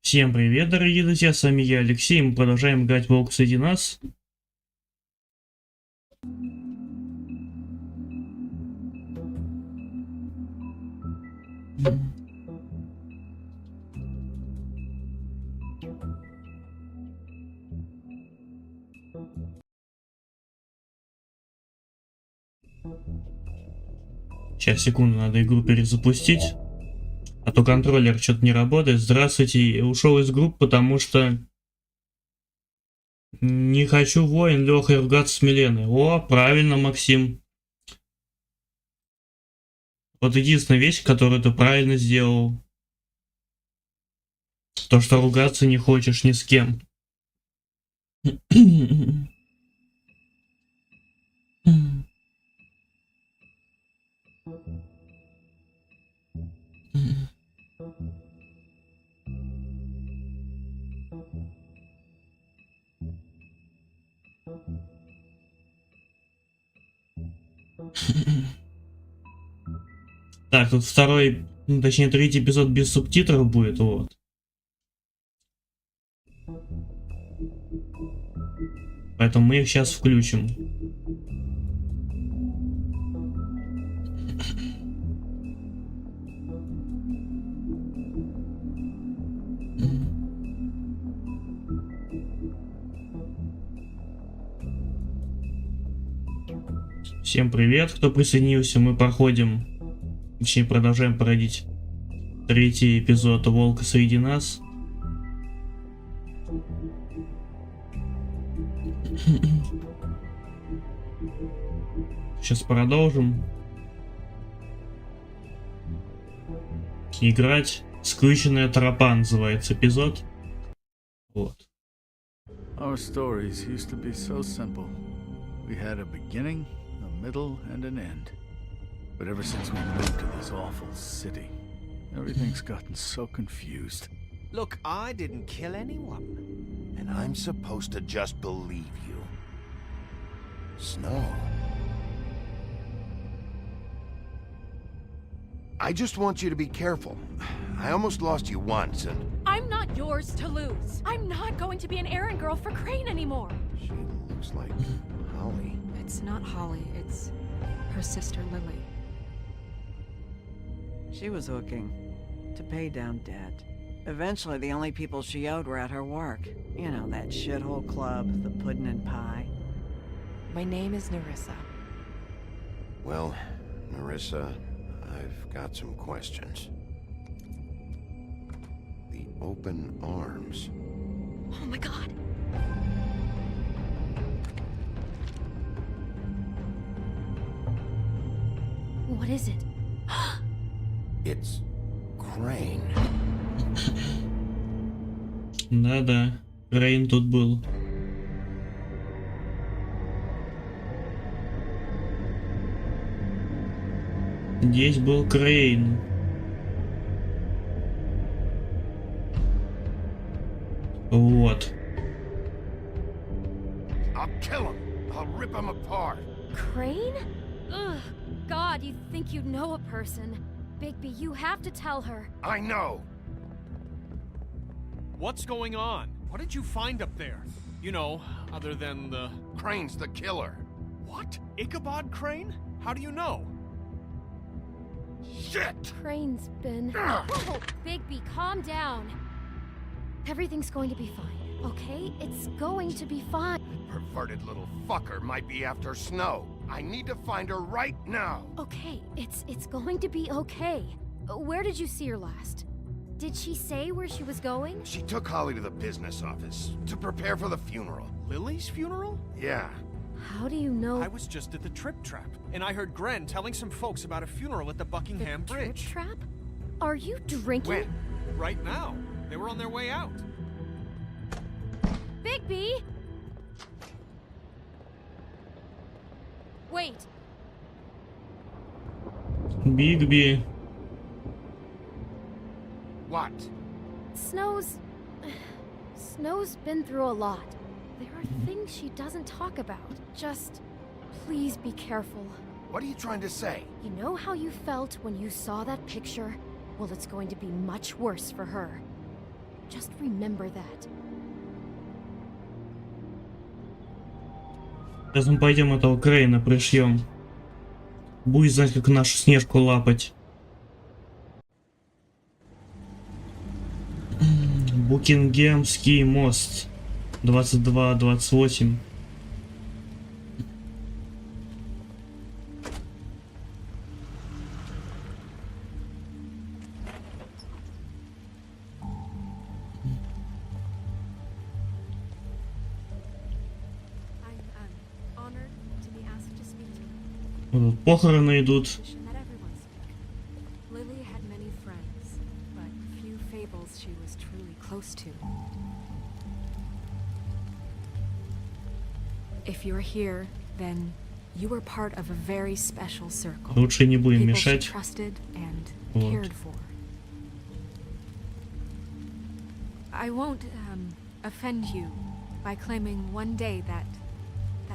Всем привет, дорогие друзья, с вами я, Алексей, мы продолжаем играть в Волк среди нас. Сейчас, секунду, надо игру перезапустить. А то контроллер что-то не работает. Здравствуйте, я ушел из группы, потому что не хочу воин Лехой ругаться с Миленой. О, правильно, Максим. Вот единственная вещь, которую ты правильно сделал. То, что ругаться не хочешь ни с кем. Так, тут второй, точнее третий эпизод без субтитров будет, вот. Поэтому мы их сейчас включим. Всем привет, кто присоединился, мы проходим, точнее продолжаем проходить третий эпизод Волка среди нас. Сейчас продолжим играть. Скрюченная тропа называется эпизод. Вот. Our stories used to be so simple. We had a beginning, a middle, and an end. But ever since we moved to this awful city, everything's gotten so confused. Look, I didn't kill anyone. And I'm supposed to just believe you. Snow. I just want you to be careful. I almost lost you once, and... I'm not yours to lose. I'm not going to be an errand girl for Crane anymore. She looks like Holly. It's not Holly, it's her sister Lily. She was hooking to pay down debt. Eventually, the only people she owed were at her work. You know, that shithole club, the Puddin' and Pie. My name is Nerissa. Well, Nerissa, I've got some questions. The open arms. Oh my god. What is it? It's Crane. Да-да, Крейн тут был. Здесь был Крейн. Вот. I'll kill him. I'll rip him apart. Crane? Ugh. God, you think you know a person. Bigby, you have to tell her. I know. What's going on? What did you find up there? You know, other than the... Crane's the killer. What? Ichabod Crane? How do you know? Shit! Crane's been... Whoa, Bigby, calm down. Everything's going to be fine, okay? It's going to be fine. Perverted little fucker might be after Snow. I need to find her right now. Okay, it's going to be okay. Where did you see her last? Did she say where she was going? She took Holly to the business office to prepare for the funeral. Lily's funeral? Yeah. How do you know? I was just at the Trip Trap, and I heard Gren telling some folks about a funeral at the Buckingham the Bridge. Trip trap? Are you drinking? When? Right now. They were on their way out. Bigby! Wait. Бигби. What? Snow's been through a lot. There are things she doesn't talk about. Just please be careful. What are you trying to say? You know how you felt when you saw that picture? well, it's going to be much worse for her. Just remember that. Сейчас мы пойдем этого Крейна пришьем. Будет знать, как нашу Снежку лапать. Букингемский мост. 22-28. Вот тут похороны идут. Lily had many friends, but few fables she was truly close to. If you're here, then you were part of a very special circle. Лучше не будем People she мешать. trusted and Вот. cared for. I won't offend you by claiming one day that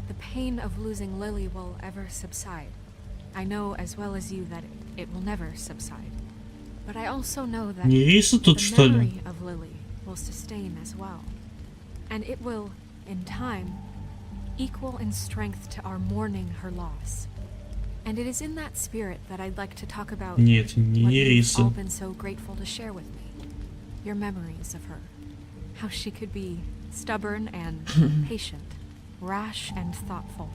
the pain of losing Lily will ever subside. I know as well as you that it will never subside. But I also know that Не Риса тут, the что ли? memory of Lily will sustain as well. And it will, in time, equal in strength to our mourning her loss. And it is in that spirit that I'd like to talk about Нет, не what you've Риса. all been so grateful to share with me. Your memories of her. How she could be stubborn and patient, rash and thoughtful.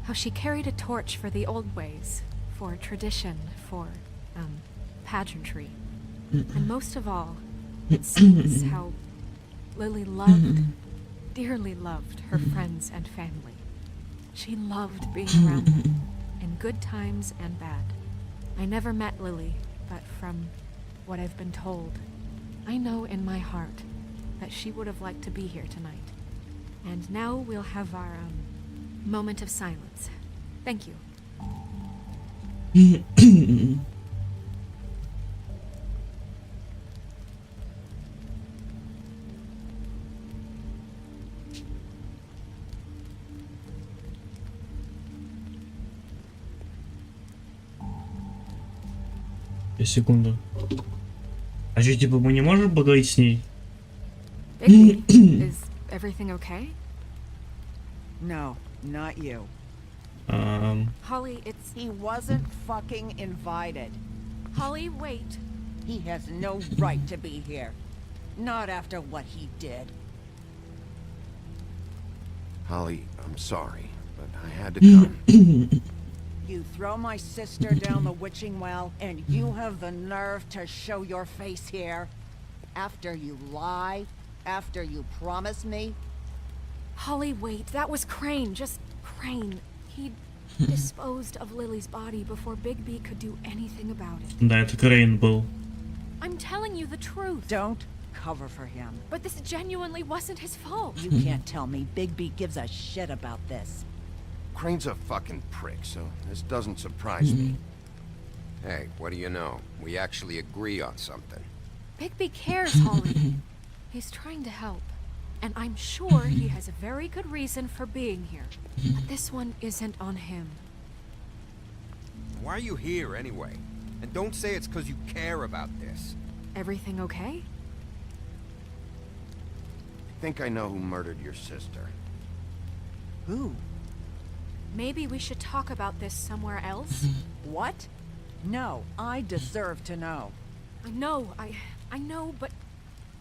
How she carried a torch for the old ways, for tradition, for, pageantry. And most of all, it seems how Lily loved, dearly loved her friends and family. She loved being around them, in good times and bad. I never met Lily, but from what I've been told, I know in my heart that she would have liked to be here tonight. And now we'll have our moment of silence. Thank you. Секунду. А что, типа, мы не можем поговорить с ней? Bigby, is everything okay? No, not you. Holly, it's... He wasn't fucking invited. Holly, wait. He has no right to be here. Not after what he did. Holly, I'm sorry, but I had to come. You throw my sister down the witching well, and you have the nerve to show your face here? After you lie? After you promise me? Holly, wait. That was Crane. Just Crane. He disposed of Lily's body before Bigby could do anything about it. Да, это Крейн был. I'm telling you the truth. Don't cover for him. But this genuinely wasn't his fault. You can't tell me Bigby gives a shit about this. Crane's a fucking prick, so this doesn't surprise me. Hey, what do you know? We actually agree on something. Bigby cares, Holly. He's trying to help. And I'm sure he has a very good reason for being here. But this one isn't on him. Why are you here anyway? And don't say it's because you care about this. Everything okay? I think I know who murdered your sister. Who? Maybe we should talk about this somewhere else? What? No, I deserve to know. I know, but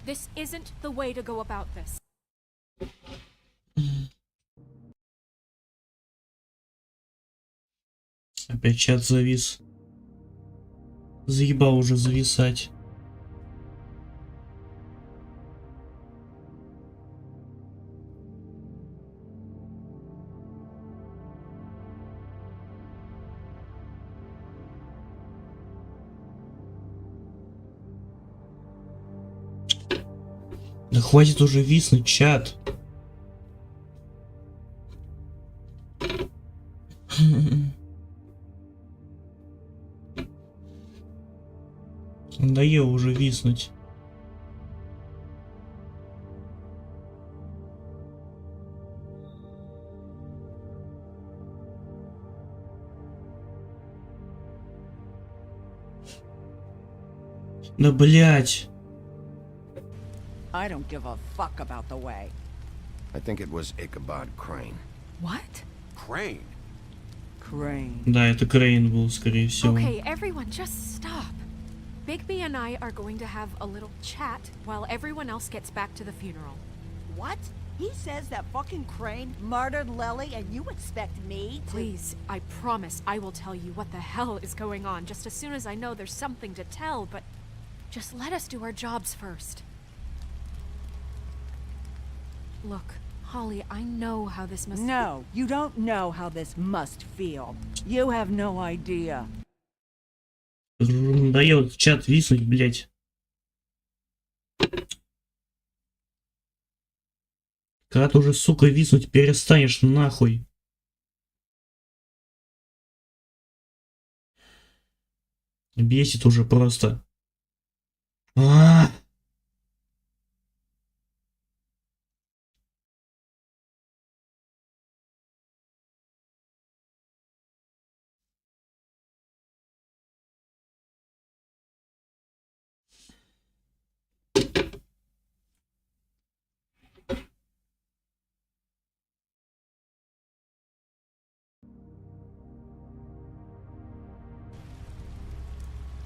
this isn't the way to go about this. Опять чат завис. Заебал уже зависать. Да хватит уже виснуть, чат. Надоело уже виснуть. Да блять. I don't give a fuck about the way. I think it was Ichabod Crane. What? Crane? Crane. Да, это Крейн был, скорее всего. Okay, everyone, just stop. Bigby and I are going to have a little chat while everyone else gets back to the funeral. What? He says that fucking Crane murdered Lily and you expect me to— Please, I promise I will tell you what the hell is going on just as soon as I know there's something to tell, but just let us do our jobs first. Look, Holly, I know how this must— No, you don't know how this must feel. You have no idea. Дает чат виснуть, блять. Когда ты уже, сука, виснуть перестанешь нахуй. Бесит уже просто.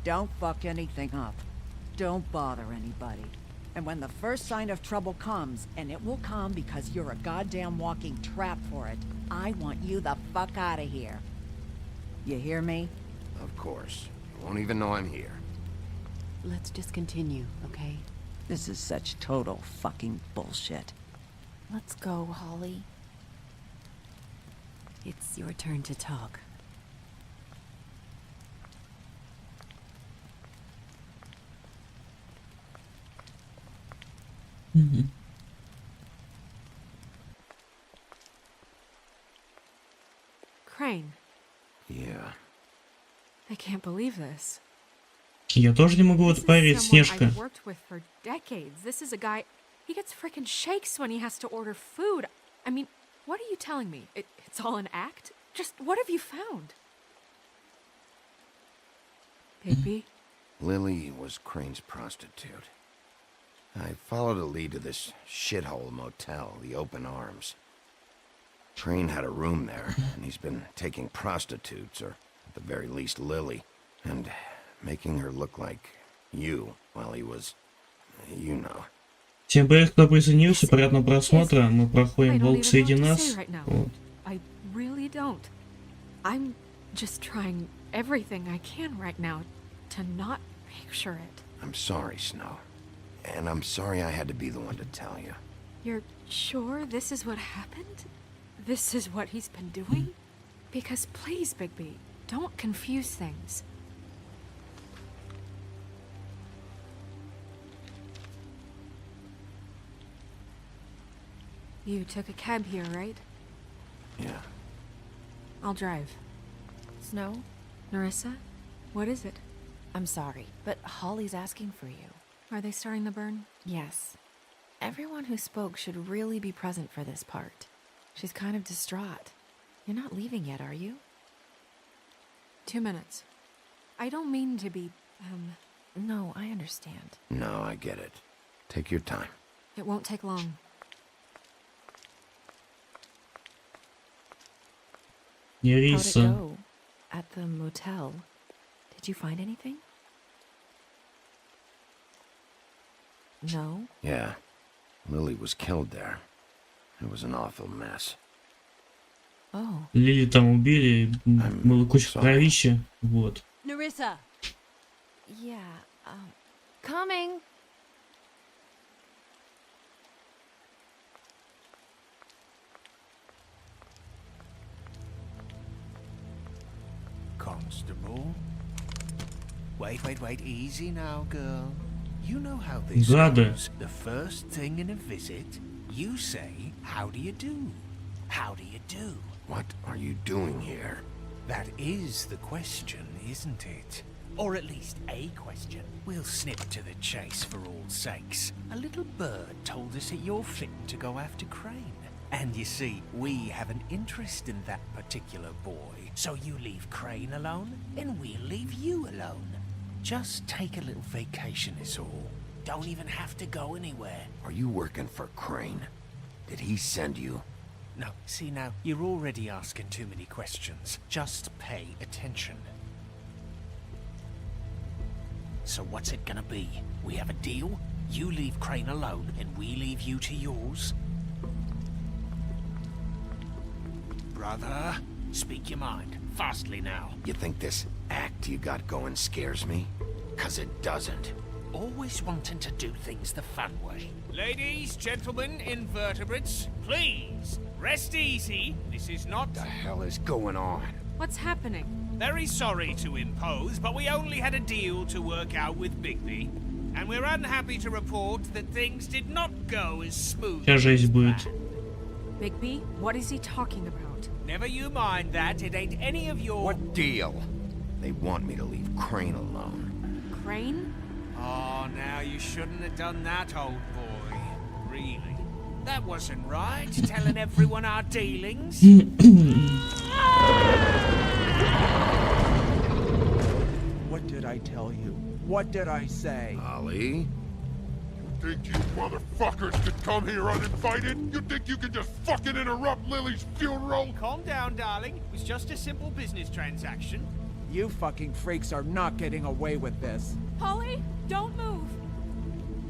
Don't fuck anything up. Don't bother anybody. And when the first sign of trouble comes, and it will come because you're a goddamn walking trap for it, I want you the fuck out of here. You hear me? Of course. You won't even know I'm here. Let's just continue, okay? This is such total fucking bullshit. Let's go, Holly. It's your turn to talk. Crane, Yeah. I can't believe this. Я тоже не могу в это поверить, Снежка. I've worked with for decades. This is a guy, he gets freaking shakes when he has to order food. I mean, what are you telling me? It's all an act? Just what have you found? Bigby? Lily was Crane's prostitute. I followed a lead to this shithole motel, the Open Arms. Crane had a room there, and he's been taking prostitutes, or at the very least Lily, and making her look like you while he was, you know. Всем привет, кто присоединился, приятного просмотра. Мы проходим «Волк среди нас». Вот. I really don't. I'm just trying everything I can right now to not picture it. I'm sorry, Snow. And I'm sorry I had to be the one to tell you. You're sure this is what happened? This is what he's been doing? Because please, Bigby, don't confuse things. You took a cab here, right? Yeah. I'll drive. Snow, Narissa, what is it? I'm sorry, but Holly's asking for you. Are they starting the burn? Yes. Everyone who spoke should really be present for this part. She's kind of distraught. You're not leaving yet, are you? 2 minutes. I don't mean to be, No, I understand. No, I get it. Take your time. It won't take long. How'd it Нериса. go at the motel? Did you find anything? No? Yeah. Lily was killed there. It was an awful mess. Oh. Лили там убили, было куча кровища, вот. Narissa! Yeah, Coming. Constable? Wait, easy now, girl. You know how this Гады. goes. The first thing in a visit, you say, how do you do? How do you do? What are you doing here? That is the question, isn't it? Or at least a question. We'll snip to the chase for all sakes. A little bird told us that you're fitting to go after Crane. And you see, we have an interest in that particular boy. So you leave Crane alone, and we'll leave you alone. Just take a little vacation is all. Don't even have to go anywhere. Are you working for Crane? Did he send you? No, see now, you're already asking too many questions. Just pay attention. So what's it gonna be? We have a deal? You leave Crane alone, and we leave you to yours? Brother, speak your mind. Fastly now. You think this act you got going scares me? 'Cause it doesn't. Always wanting to do things the fun way. Ladies, gentlemen, invertebrates, please, rest easy. This is not... What the hell is going on? What's happening? Very sorry to impose, but we only had a deal to work out with Bigby. And we're unhappy to report that things did not go as smooth Вся жизнь будет. Bigby, what is he talking about? Never you mind that, it ain't any of your... What deal? They want me to leave Crane alone. Crane? Oh, now you shouldn't have done that, old boy. Really? That wasn't right, telling everyone our dealings. What did I tell you? What did I say? Ollie? You think you motherfuckers could come here uninvited? You think you can just fucking interrupt Lily's funeral? Calm down, darling. It was just a simple business transaction. You fucking freaks are not getting away with this. Polly, don't move.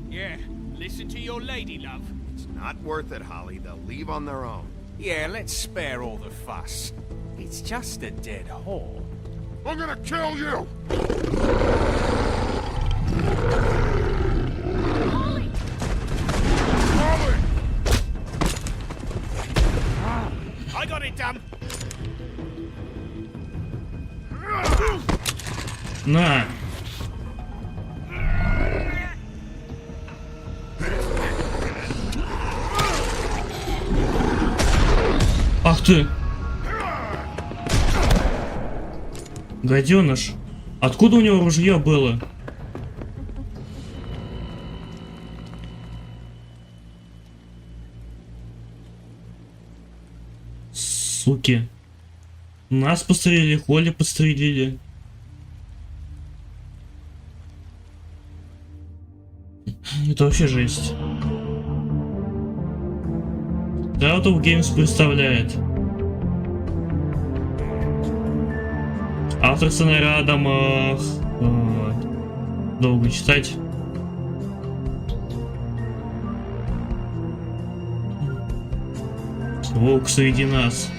Yeah, listen to your lady, love. It's not worth it, Holly. They'll leave on their own. Yeah, let's spare all the fuss. It's just a dead whore. I'm gonna kill you! Polly! Holly! I got it done. На! Ах ты! Гаденыш! Откуда у него ружье было? Суки! Нас подстрелили, Холли подстрелили. Это вообще жесть. Telltale Games представляет. Автор сценария Адама. Долго читать. Волк среди нас.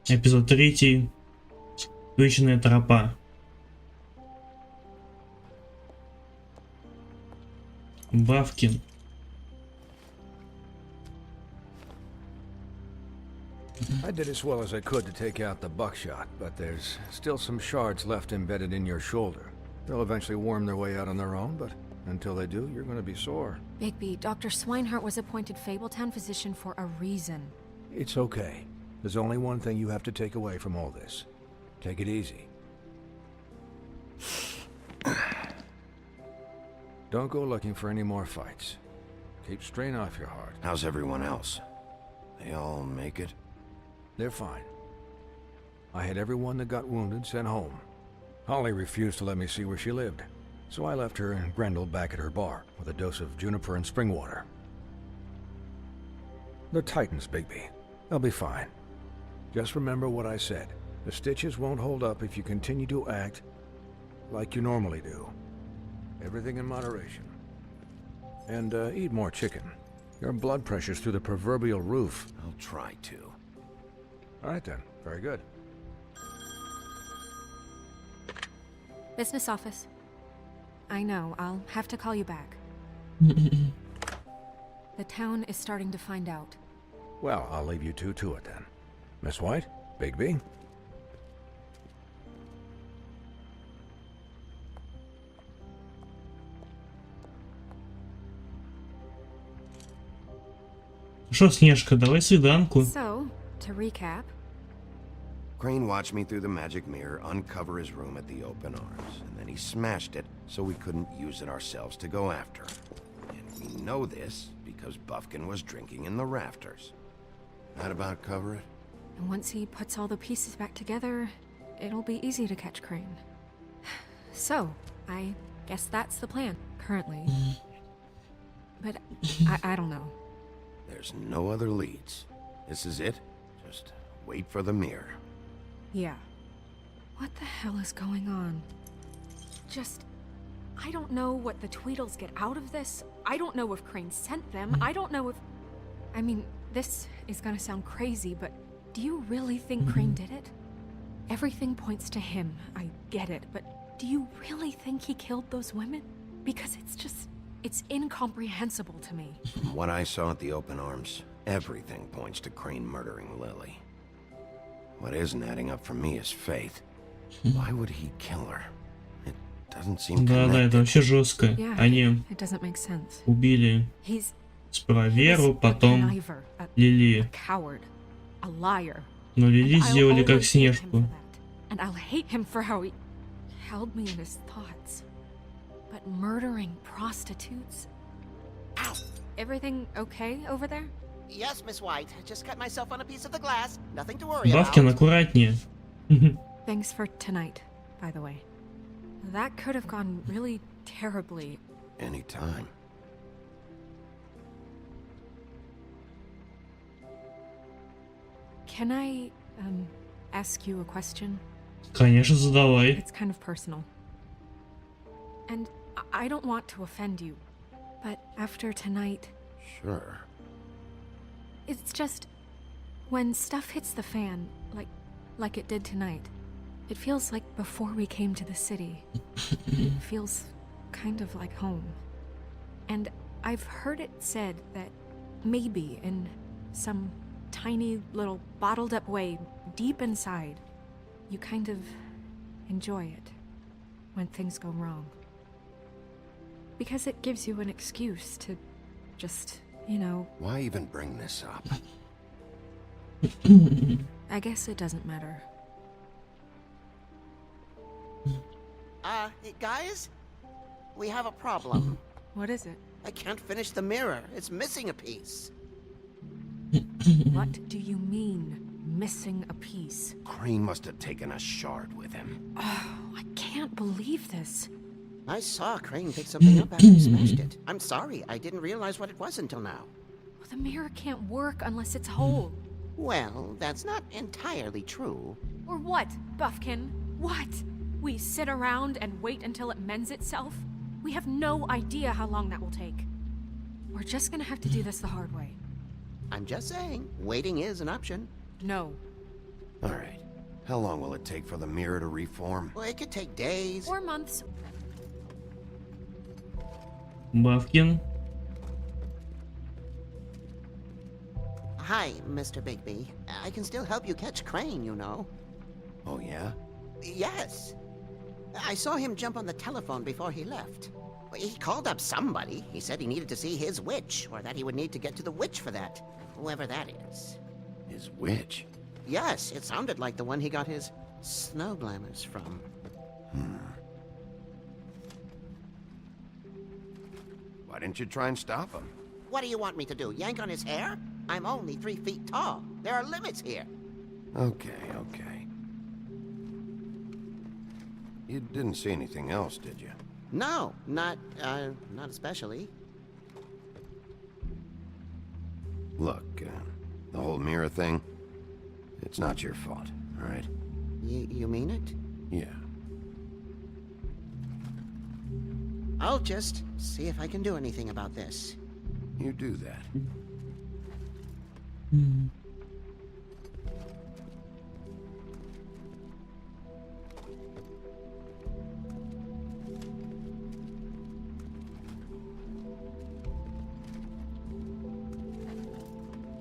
Эпизод 3. Вечная тропа. Бавкин. I did as well as I could to take out the buckshot, but there's still some shards left embedded in your shoulder. They'll eventually worm their way out on their own, but until they do, you're going to be sore. Bigby, Dr. Swinehart was appointed Fabletown physician for a reason. It's okay. There's only one thing you have to take away from all this. Take it easy. Don't go looking for any more fights. Keep strain off your heart. How's everyone else? They all make it? They're fine. I had everyone that got wounded sent home. Holly refused to let me see where she lived, so I left her and Grendel back at her bar with a dose of juniper and spring water. They're Titans, Bigby. They'll be fine. Just remember what I said. The stitches won't hold up if you continue to act like you normally do. Everything in moderation. And eat more chicken. Your blood pressure's through the proverbial roof. I'll try to. All right then. Very good. Business office. I know, I'll have to call you back. The town is starting to find out. Well, I'll leave you two to it then. Miss White, Bigby. Что, Снежка, давай свиданку. So, To recap, Crane watched me through the magic mirror uncover his room at the open arms, and then he smashed it so we couldn't use it ourselves to go after him. And we know this because Buffkin was drinking in the rafters. That about cover it? and once he puts all the pieces back together, it'll be easy to catch Crane. So, I guess that's the plan, currently. But I don't know. There's no other leads. This is it. Just wait for the mirror. Yeah. What the hell is going on? I don't know what the Tweedles get out of this. I don't know if Crane sent them. I don't know if... I mean, this is gonna sound crazy, but do you really think Crane did it? Everything points to him, I get it, but do you really think he killed those women? Because it's incomprehensible to me. From what I saw at the open arms, everything points to Crane murdering Lily. What isn't adding up for me is Faith. Why would he kill her? It doesn't seem Да, connected. это вообще жестко. Yeah, Они it doesn't make sense. убили He's сперва Веру, a потом conniver, a Лили. coward, a liar. Но Лили And I'll сделали как always hate him for Снежку. that. And I'll hate him for how he held me in his thoughts. But murdering prostitutes? Ow! Everything okay over there? Yes, Miss White. Just cut myself on a piece of the glass. Nothing to worry Бавкин, about. аккуратнее. Thanks for tonight, by the way. That could have gone really terribly. Anytime. Can I, ask you a question? Конечно, задавай. It's kind of personal. And I don't want to offend you, but after tonight, Sure. it's just... when stuff hits the fan, like it did tonight, it feels like before we came to the city. It feels kind of like home. And I've heard it said that maybe in some tiny little bottled up way deep inside, you kind of enjoy it when things go wrong. Because it gives you an excuse to just, you know... Why even bring this up? I guess it doesn't matter. Hey, guys? We have a problem. What is it? I can't finish the mirror. It's missing a piece. What do you mean, missing a piece? Crane must have taken a shard with him. Oh, I can't believe this. I saw Crane pick something up after he smashed it. I'm sorry, I didn't realize what it was until now. Well, the mirror can't work unless it's whole. Well, that's not entirely true. Or what, Buffkin? What? We sit around and wait until it mends itself? We have no idea how long that will take. We're just gonna have to do this the hard way. I'm just saying, waiting is an option. No. All right. How long will it take for the mirror to reform? Well, it could take days. Or months. Бавкин. Hi, Mr. Bigby. I can still help you catch Crane, you know. Oh, yeah? Yes. I saw him jump on the telephone before he left. He called up somebody. He said he needed to see his witch, or that he would need to get to the witch for that. Whoever that is. His witch? Yes, it sounded like the one he got his snow glamours from. Why didn't you try and stop him? What do you want me to do, yank on his hair? I'm only 3 feet tall. There are limits here. Okay. You didn't see anything else, did you? No, not especially. Look, the whole mirror thing, it's not your fault, all right? You mean it? Yeah. I'll just see if I can do anything about this. You do that.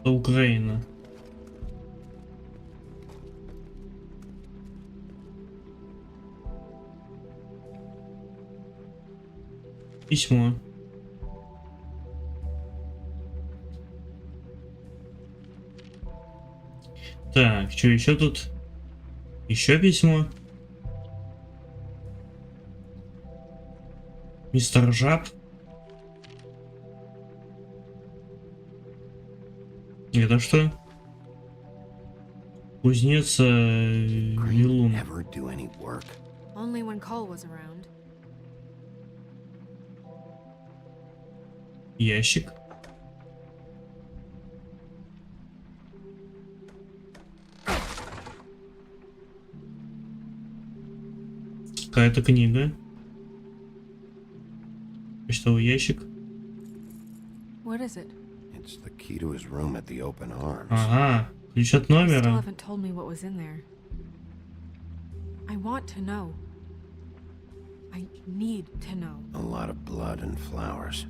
Украина. Письмо. Так, что еще тут? Еще письмо. Мистер Жаб. Это что? Кузнец Вилун. Only when Cole was around. Ящик. Какая-то книга. Почтовый ящик. What is it? It's the key to his room at the open arms. Ага, ключ от You still номера. haven't told me what was in there. I want to know. I need to know. A lot of blood and flowers.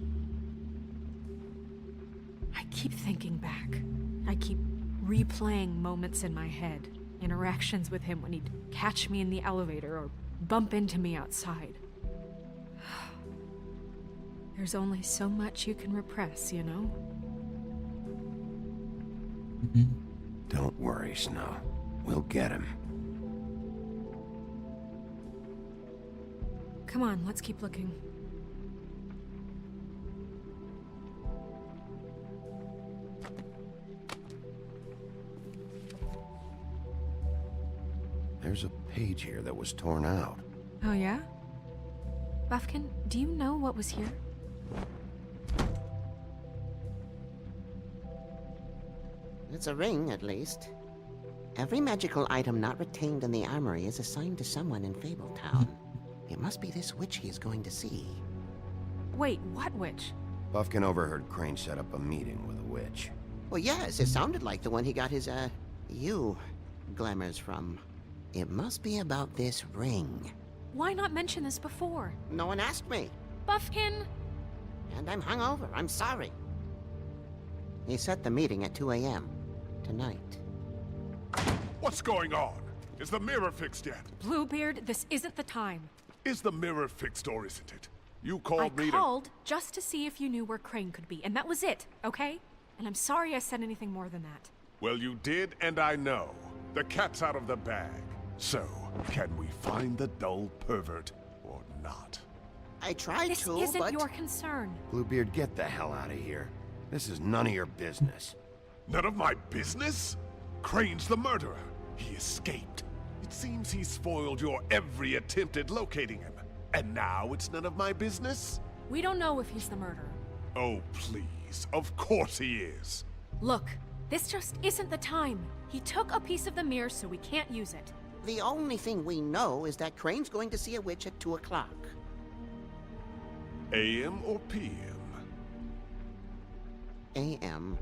I keep thinking back. I keep replaying moments in my head. Interactions with him when he'd catch me in the elevator or bump into me outside. There's only so much you can repress, you know? Don't worry, Snow. We'll get him. Come on, let's keep looking. There's a page here that was torn out. Oh, yeah? Buffkin, do you know what was here? It's a ring, at least. Every magical item not retained in the armory is assigned to someone in Fabletown. It must be this witch he is going to see. Wait, what witch? Buffkin overheard Crane set up a meeting with a witch. Well, yes, it sounded like the one he got his, glamours from. It must be about this ring. Why not mention this before? No one asked me. Buffkin! And I'm hungover. I'm sorry. He set the meeting at 2 a.m. tonight. What's going on? Is the mirror fixed yet? Bluebeard, this isn't the time. Is the mirror fixed or isn't it? You called me I called just to see if you knew where Crane could be, and that was it, okay? And I'm sorry I said anything more than that. Well, you did, and I know. The cat's out of the bag. So, can we find the dull pervert or not? I tried This to, isn't but... your concern. Bluebeard, get the hell out of here. This is none of your business. None of my business? Crane's the murderer. He escaped. It seems he spoiled your every attempt at locating him. And now it's none of my business? We don't know if he's the murderer. Oh, please. Of course he is. Look, this just isn't the time. He took a piece of the mirror, so we can't use it. The only thing we know is that Crane's going to see a witch at 2 o'clock. AM or PM? AM.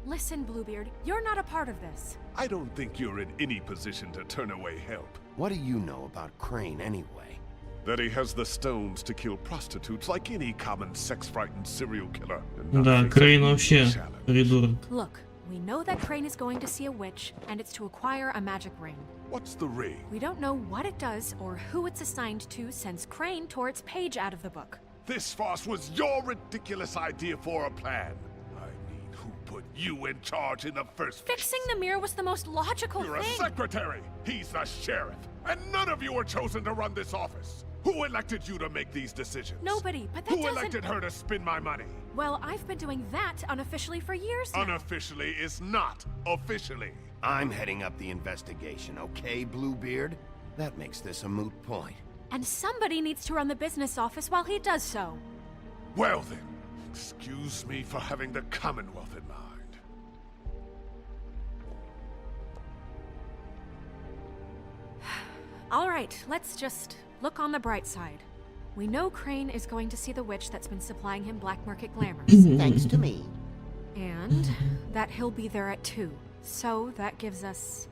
Listen, Bluebeard, you're not a part of this. I don't think you're in any position to turn away help. What do you know about Crane anyway? That he has the stones to kill prostitutes like any common sex-frightened serial killer. and not Да, face Крейн any вообще challenge. придурок. Look, we know that Crane is going to see a witch, and it's to acquire a magic ring. What's the ring? We don't know what it does or who it's assigned to since Crane tore its page out of the book. This farce was your ridiculous idea for a plan. I mean, who put you in charge in the first place? Fixing the mirror was the most logical You're a thing. secretary. He's the sheriff. And none of you were chosen to run this office. Who elected you to make these decisions? Nobody, but that Who doesn't... elected her to spend my money? Well, I've been doing that unofficially for years now. Unofficially is not officially. I'm heading up the investigation, okay, Bluebeard? That makes this a moot point. And somebody needs to run the business office while he does so. Well then, excuse me for having the Commonwealth in mind. All right, let's just look on the bright side. We know Crane is going to see the witch that's been supplying him black market glamours. Thanks to me. And that he'll be there at 2. So that gives us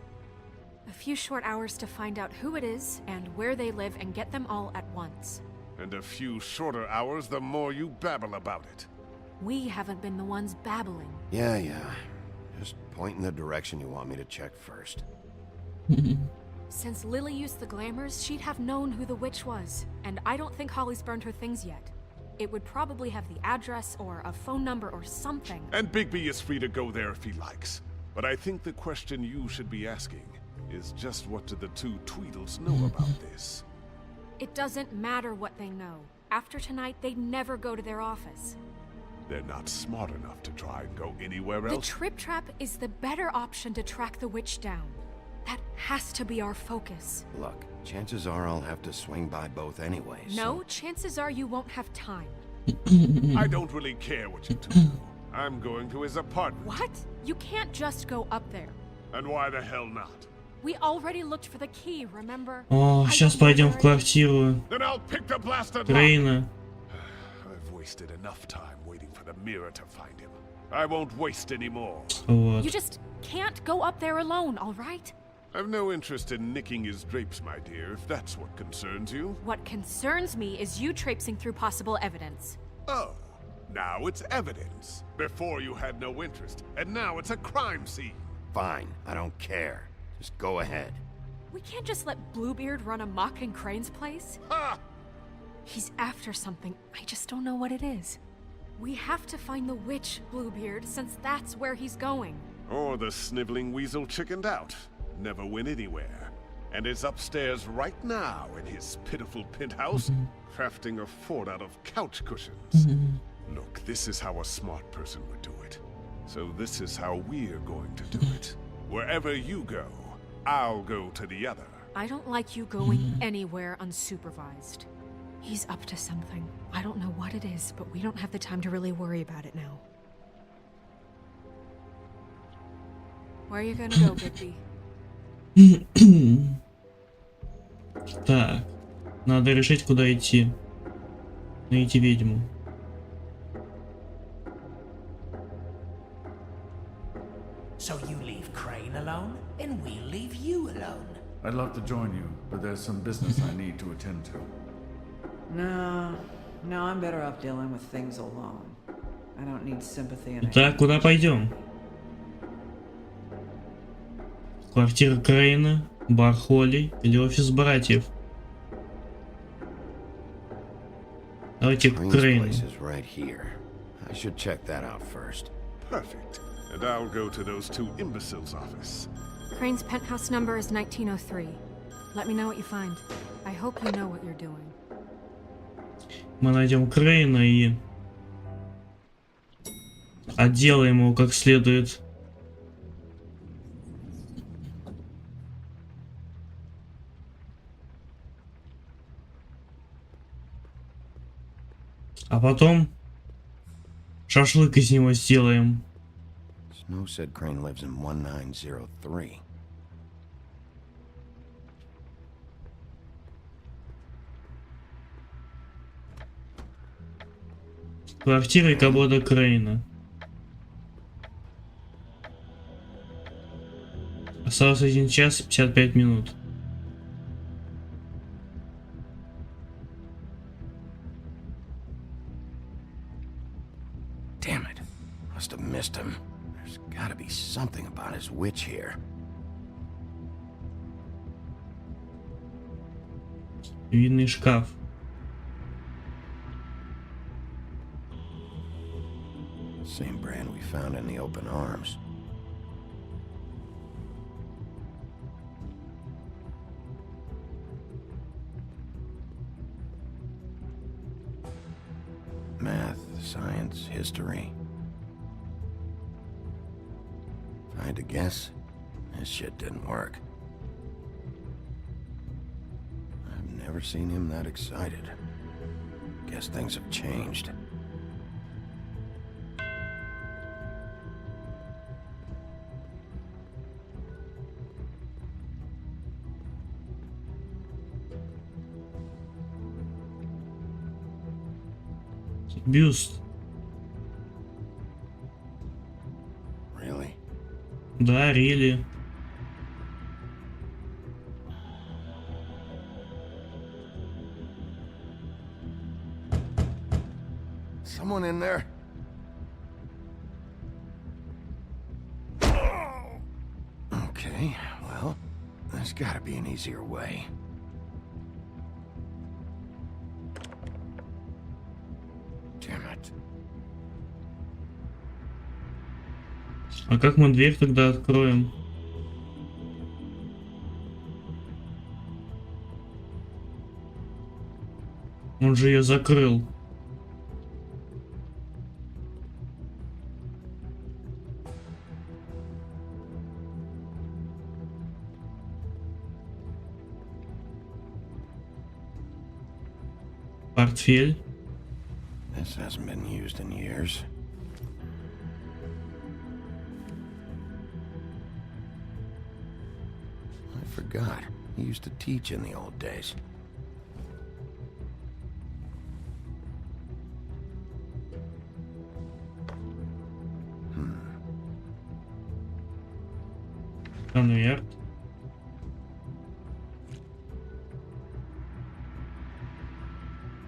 a few short hours to find out who it is and where they live and get them all at once. And a few shorter hours the more you babble about it. We haven't been the ones babbling. Yeah. Just point in the direction you want me to check first. Since Lily used the glamours, she'd have known who the witch was. And I don't think Holly's burned her things yet. It would probably have the address or a phone number or something. And Bigby is free to go there if he likes. But I think the question you should be asking is just what do the two Tweedles know about this? It doesn't matter what they know. After tonight, they'd never go to their office. They're not smart enough to try and go anywhere else? The Trip Trap is the better option to track the witch down. That has to be our focus. Look, chances are I'll have to swing by both anyways. No, chances are you won't have time. I don't really care what you two do. I'm going to his apartment. What? You can't just go up there. And why the hell not? We already looked for the key, remember? О, сейчас пойдем в квартиру Then I'll pick the blasted Крейна. I've wasted enough time waiting for the mirror to find him. I won't waste any more. Вот. You just can't go up there alone, all right? I've no interest in nicking his drapes, my dear, if that's what concerns you. What concerns me is you traipsing through possible evidence. Oh, now it's evidence. Before you had no interest, and now it's a crime scene. Fine, I don't care. Just go ahead. We can't just let Bluebeard run amok in Crane's place. Ha! He's after something. I just don't know what it is. We have to find the witch, Bluebeard, since that's where he's going. Or the sniveling weasel chickened out. Never went anywhere. And is upstairs right now in his pitiful penthouse, crafting a fort out of couch cushions. Look, this is how a smart person would do it. So this is how we're going to do it. Wherever you go, I'll go to the other. I don't like you going anywhere unsupervised. He's up to something. I don't know what it is, but we don't have the time to really worry about it now. Where are you gonna go, Bigby? Так, надо решить, куда идти. Найти ведьму. So you leave Crane alone, and we'll leave you alone. I'd love to join you, but there's some business I need to attend to. No, I'm better off dealing with things alone. I don't need sympathy and Так, куда пойдем? Квартира Крейна, бар Холли или офис братьев? Давайте к Крейну. Place is right here. I should check that out first. Perfect. And I'll go to those two imbeciles' office. Crane's penthouse number is 1903. Let me know what you find. I hope you know what you're doing. Мы найдем Крейна и отделаем его как следует. А потом шашлык из него сделаем. Snow said Crane lives in 1903. Квартира и кабода Крейна. Осталось 1 час и 55 минут. Damn it. Must have missed him. There's gotta be something about his witch here. Винный шкаф. Same brand we found in the open arms. Math, science, history. If I had to guess, this shit didn't work. I've never seen him that excited. Guess things have changed. Бюст. Really? Да, really. Someone in there? Okay, well, there's gotta be an easier way. Damn it. А как мы дверь тогда откроем? Он же ее закрыл. Портфель. This hasn't been used in years. I forgot. He used to teach in the old days. Конверт.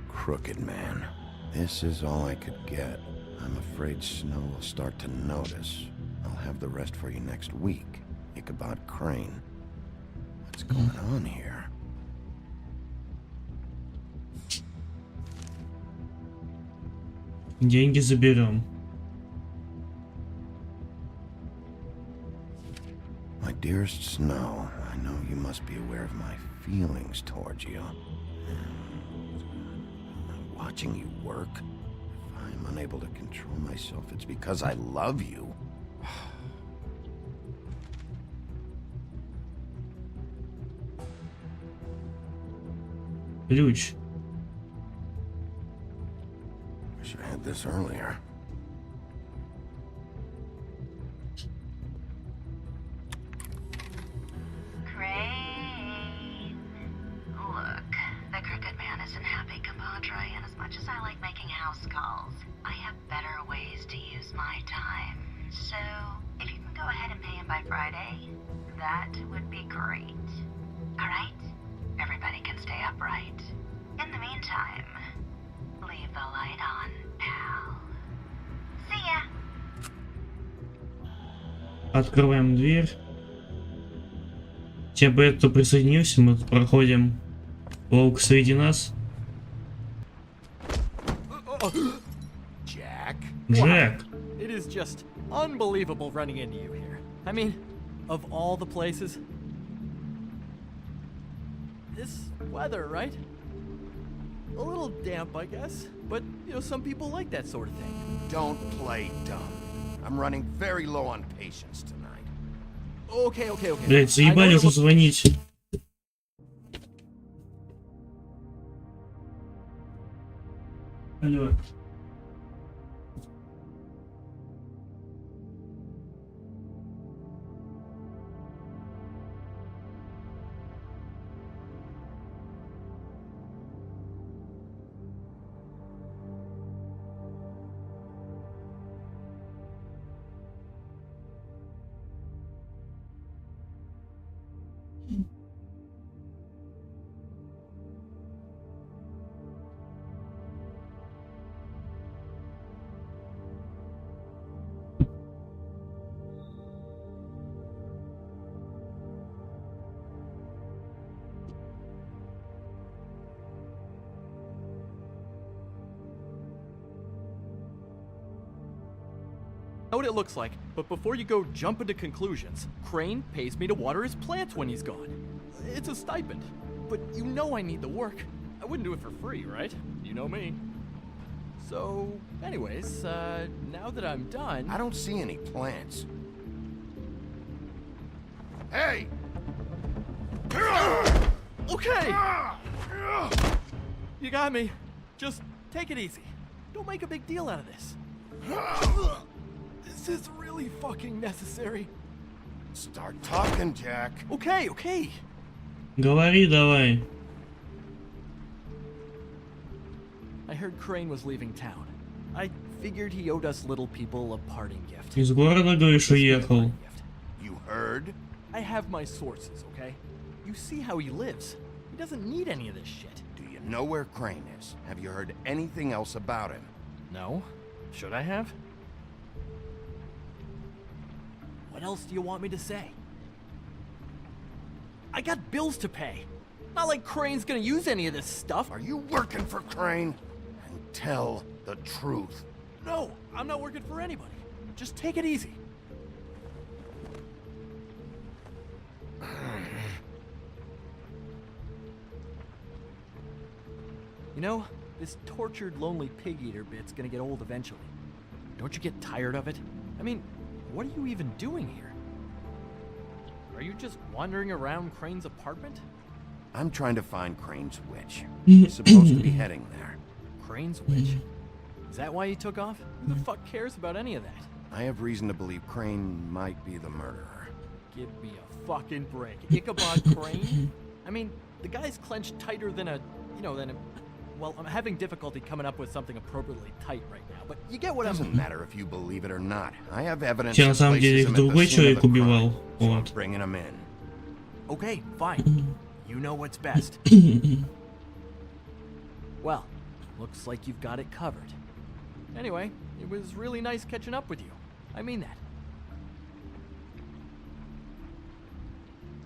Crooked man. This is all I could get. I'm afraid Snow will start to notice. I'll have the rest for you next week. Ichabod Crane. What's going on here? Деньги заберем. My dearest Snow, I know you must be aware of my feelings towards you. Watching you work, if I'm unable to control myself, it's because I love you. Ключ. I should have had this earlier. Crane. Look, the crooked man isn't happy, compadre, and as much as I like making house calls, I have better ways to use my time. So, if you can go ahead and pay him by Friday, that would be great. Alright? Everybody can stay upright. In the meantime, leave the light on, pal. See ya! Открываем дверь. Тем привет, кто присоединился. Мы тут проходим волк среди нас. Jack. Джек. It is just unbelievable running into you here. I mean, of all the places. This weather, right? A little damp, I guess. But, you know, some people like that sort of thing. Don't play dumb. I'm running very low on patience tonight. Okay. Блять, заебали уже звонить. Алло. Know what it looks like, but before you go jumping to conclusions, Crane pays me to water his plants when he's gone. It's a stipend, but you know I need the work. I wouldn't do it for free, right? You know me. So, anyways, now that I'm done... I don't see any plants. Hey! Okay! You got me. Just take it easy. Don't make a big deal out of this. This is really fucking necessary. Start talking, Jack. Okay. Говори давай. I heard Crane was leaving town. I figured he owed us little people a parting gift. Из города, говоришь, уехал. You heard? I have my sources, okay? You see how he lives. He doesn't need any of this shit. Do you know where Crane is? Have you heard anything else about him? No. Should I have? What else do you want me to say? I got bills to pay. Not like Crane's gonna use any of this stuff. Are you working for Crane? And tell the truth. No, I'm not working for anybody. Just take it easy. know, this tortured, lonely pig-eater bit's gonna get old eventually. Don't you get tired of it? I mean, what are you even doing here? Are you just wandering around Crane's apartment? I'm trying to find Crane's witch. He's supposed to be heading there. Crane's witch? Is that why he took off? Who the fuck cares about any of that? I have reason to believe Crane might be the murderer. Give me a fucking break. Ichabod Crane? I mean, the guy's clenched tighter than a, well, I'm having difficulty coming up with something appropriately tight right now, but you get what Doesn't matter if you believe it or not. I have evidence Хотя на that самом деле places их him at the другой scene of человек the убивал. crime, so I'm Вот. bringing him in. Okay, fine. You know what's best. Well, looks like you've got it covered. Anyway, it was really nice catching up with you. I mean that.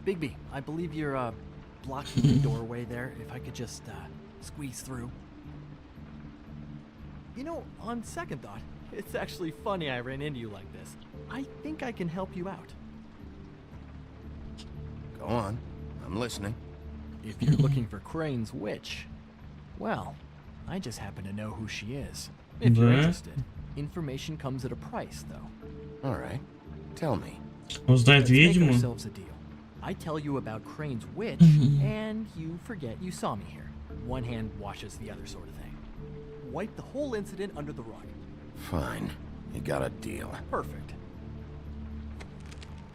Bigby, I believe you're, blocking the doorway there. If I could just, squeeze through. You know, on second thought, it's actually funny I ran into you like this. I think I can help you out. Go on. I'm listening. If you're looking for Crane's witch, well, I just happen to know who she is. If you're interested. Information comes at a price, though. All right. Tell me. Он знает Let's make ведьму. ourselves a deal. I tell you about Crane's witch, and you forget you saw me here. One hand washes the other sort of thing. Wipe the whole incident under the rug. Fine. You got a deal. Perfect.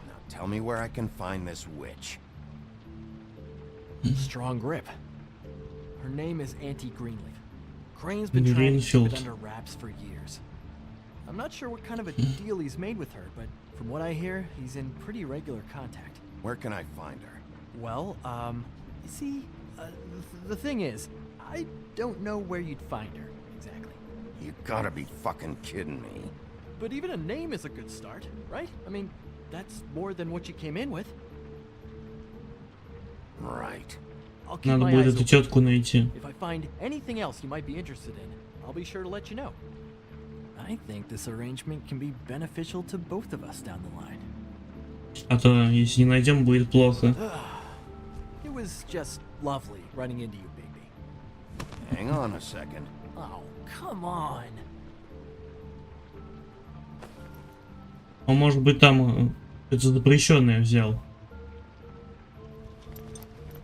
Now tell me where I can find this witch. Strong grip. Her name is Auntie Greenleaf. Crane's been trying to keep it under wraps for years. I'm not sure what kind of a deal he's made with her, but from what I hear, he's in pretty regular contact. Where can I find her? Well, you see, the thing is, I don't know where you'd find her, exactly. You gotta be fucking kidding me. But even a name is a good start, right? I mean, that's more than what you came in with. Right. I'll keep Надо my будет eyes эту open. тетку найти. If I find anything else you might be interested in, I'll be sure to let you know. I think this arrangement can be beneficial to both of us down the line. А то, если не найдем, будет плохо. It was just lovely running into you, Bigby. Hang on a second. Oh, come on. Он, может быть, там это запрещенное взял.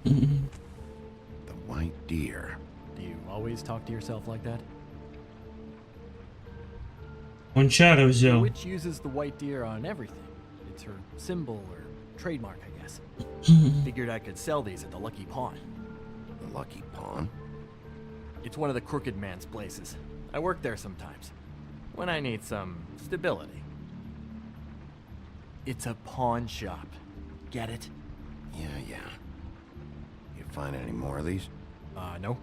The white deer. Do you always talk to yourself like that? Он чары The взял. witch uses the white deer on everything. It's her symbol or trademark, I guess. Figured I could sell these at the Lucky Pawn. The Lucky Pawn? It's one of the crooked man's places. I work there sometimes. When I need some stability. It's a pawn shop. Get it? Yeah. You find any more of these? No.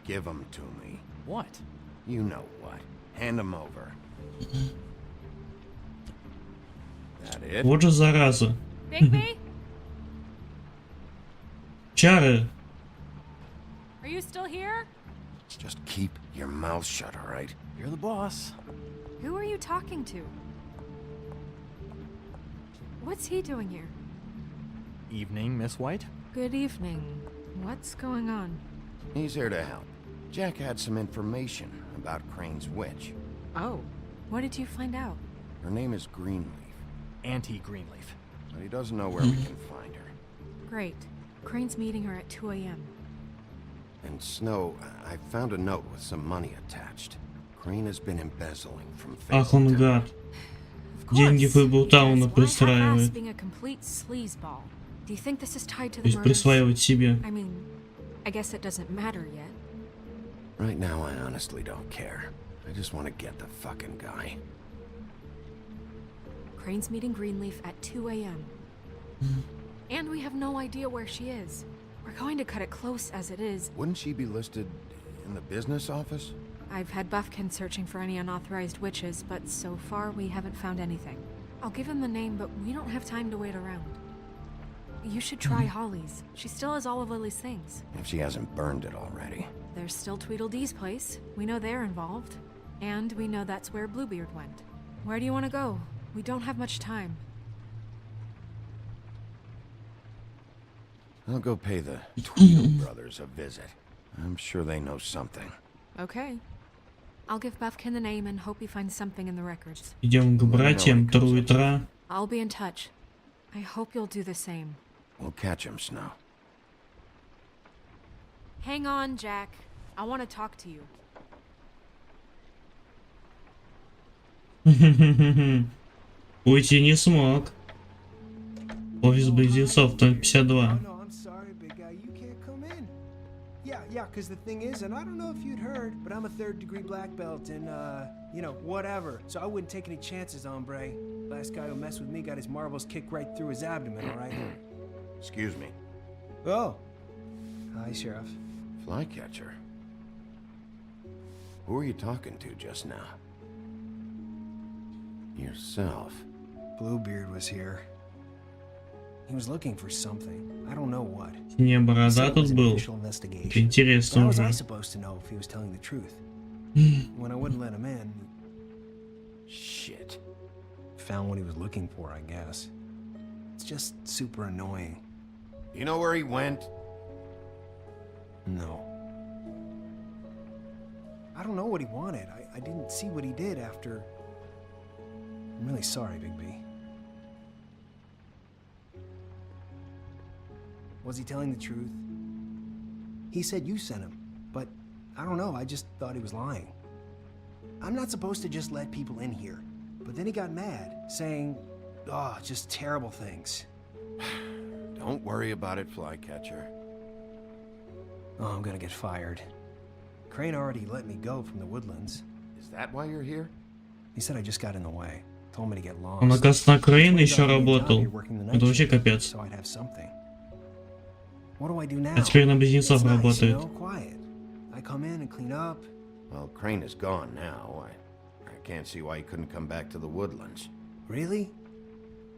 Give them to me. What? You know what. Hand them over. That it? Вот же зараза. Bigby? Чары. Are you still here? Just keep your mouth shut, all right? You're the boss. Who are you talking to? What's he doing here? Evening, Miss White. Good evening. What's going on? He's here to help. Jack had some information about Crane's witch. Oh, what did you find out? Her name is Greenleaf. Auntie Greenleaf. But he doesn't know where we can find her. Great. Crane's meeting her at 2 a.m. And Snow, I found a note with some money attached. Crane has been embezzling from Ах, он гад. Деньги Фейблтауна присваивает. Being a complete sleazeball. Do you think this is tied to То the есть murders? присваивать себе. I mean, I guess it doesn't matter yet. Right now, I honestly don't care. I just want to get the fucking guy. Crane's meeting Greenleaf at 2 a.m. And we have no idea where she is. We're going to cut it close as it is. Wouldn't she be listed in the business office? I've had Buffkin searching for any unauthorized witches, but so far we haven't found anything. I'll give him the name, but we don't have time to wait around. You should try Holly's. She still has all of Lily's things. If she hasn't burned it already. There's still Tweedledee's place. We know they're involved. And we know that's where Bluebeard went. Where do you want to go? We don't have much time. I'll go pay the Tweedle brothers a visit. I'm sure they know something. Okay. I'll give Buffkin the name and hope he finds something in the records. Идем к братьям, Труитра. I'll be in touch. I hope you'll do the same. We'll catch him, Snow. Hang on, Jack. I want to talk to you. Уйти не смог. Офис близнецов, только 52. No, I'm sorry, big guy. You can't come in. Yeah, because the thing is, and I don't know if you'd heard, but I'm a 3rd-degree black belt and, you know, whatever. So I wouldn't take any chances, hombre. Last guy who messed with me got his marbles kicked right through his abdomen, all right? Excuse me. Oh. Hi, Sheriff. Flycatcher. Who were you talking to just now? Yourself. Bluebeard was here. He was looking for something. I don't know what. Не борода тут был. Интересно How was I уже. supposed to know if he was telling the truth? When I wouldn't let him in. Shit. Found what he was looking for, I guess. It's just super annoying. You know where he went? No. I don't know what he wanted. I didn't see what he did after. I'm really sorry, Big B. Was he telling the truth? He said you sent him, but I don't know, I just thought he was lying. I'm not supposed to just let people in here, but then he got mad, saying, oh, just terrible things. Don't worry about it, Flycatcher. Oh, I'm gonna get fired. Crane already let me go from the Woodlands. Is that why you're here? He said I just got in the way. Told me to get lost. Он, оказывается, на Крейн еще работал. Это вообще капец. So I'd have something. What do I do now? А теперь на близнецов работает. Quiet. I come in and clean up. Well, Crane is gone now. I can't see why he couldn't come back to the Woodlands. Really?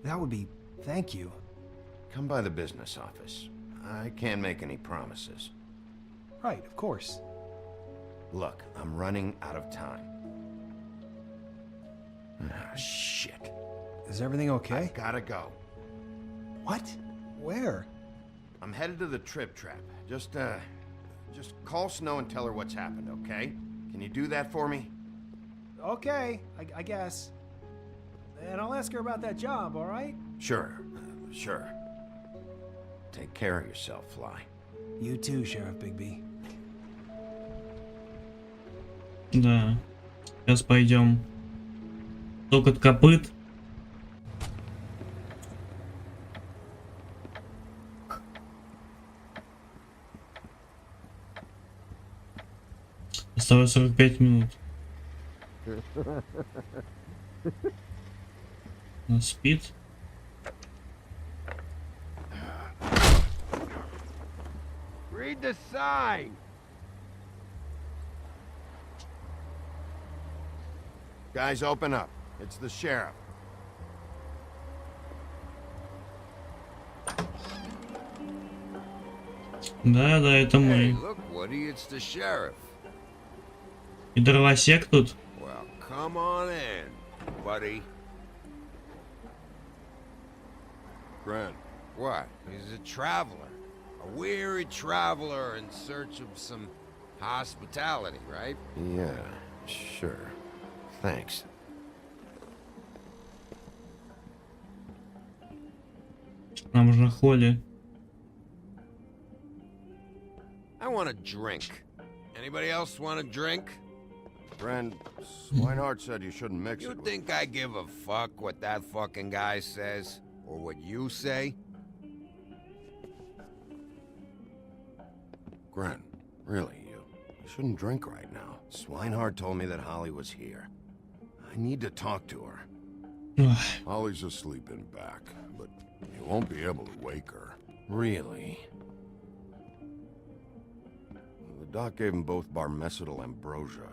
That would be... Thank you. Come by the business office. I can't make any promises. Right, of course. Look, I'm running out of time. Ah, shit. Is everything okay? I gotta go. What? Where? I'm headed to the Trip Trap. Just call Snow and tell her what's happened, okay? Can you do that for me? Okay, I guess. And I'll ask her about that job, all right? Sure, sure. Take care of yourself, Fly. You too, Sheriff Bigby. Да. Сейчас пойдем. Токот копыт. Осталось 45 минут. Он спит. Read the sign. Guys, open up. It's the sheriff. Да, это Hey, мы. look, Woody, it's the sheriff. И дровосек тут. Well, come on in, buddy. Grant. What? He's a traveler. A weary traveler in search of some hospitality, right? Yeah, sure. Thanks. Нам же Холли. I want a drink. Anybody else want a drink? Friend, Swinehart said you shouldn't mix You it with... think I give a fuck what that fucking guy says? Or what you say? Grant, really, you shouldn't drink right now. Swinehart told me that Holly was here. I need to talk to her. Holly's asleep in back, but you won't be able to wake her. Really? The doc gave them both barmecidal ambrosia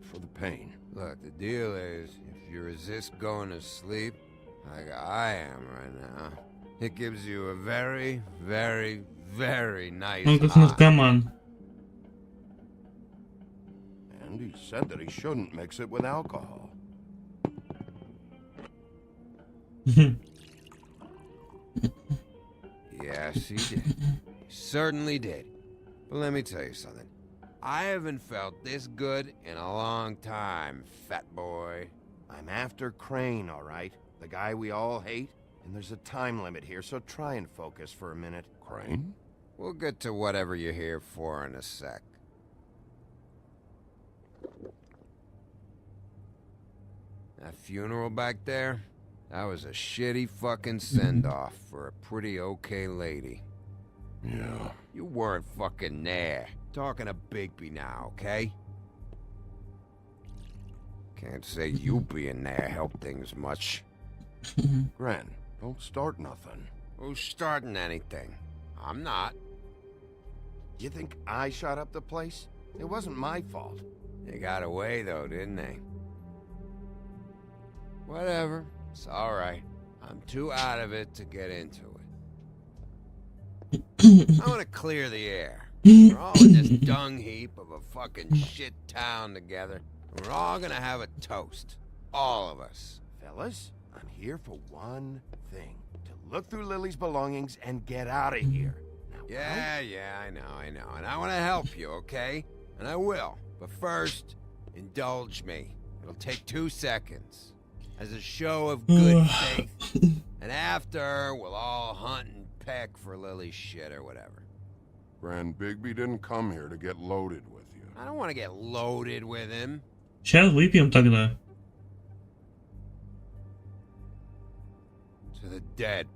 for the pain. Look, the deal is, if you resist going to sleep, like I am right now, it gives you a very, very, very nice Он как high. наркоман. And he said that he shouldn't mix it with alcohol. Yes, he did. Certainly did. But let me tell you something. I haven't felt this good in a long time, fat boy. I'm after Crane, all right? The guy we all hate? And there's a time limit here, so try and focus for a minute. Crane? We'll get to whatever you're here for in a sec. That funeral back there? That was a shitty fucking send-off for a pretty okay lady. Yeah. You weren't fucking there. Talking to Bigby now, okay? Can't say you being there helped things much. Gren, don't start nothing. Who's starting anything? I'm not. You think I shot up the place? It wasn't my fault. They got away though, didn't they? Whatever. It's alright. I'm too out of it to get into it. I want to clear the air. We're all in this dung heap of a fucking shit town together. We're all gonna have a toast. All of us. Fellas, I'm here for one thing. To look through Lily's belongings and get out of here. Now, Yeah, I know. And I want to help you, okay? And I will. But first, indulge me. It'll take 2 seconds. As a show of good faith. And after, we'll all hunt and peck for Lily's shit or whatever. Grand Bigby didn't come here to get loaded with you. I don't want to get loaded with him. Сейчас выпьем тогда. To the dead.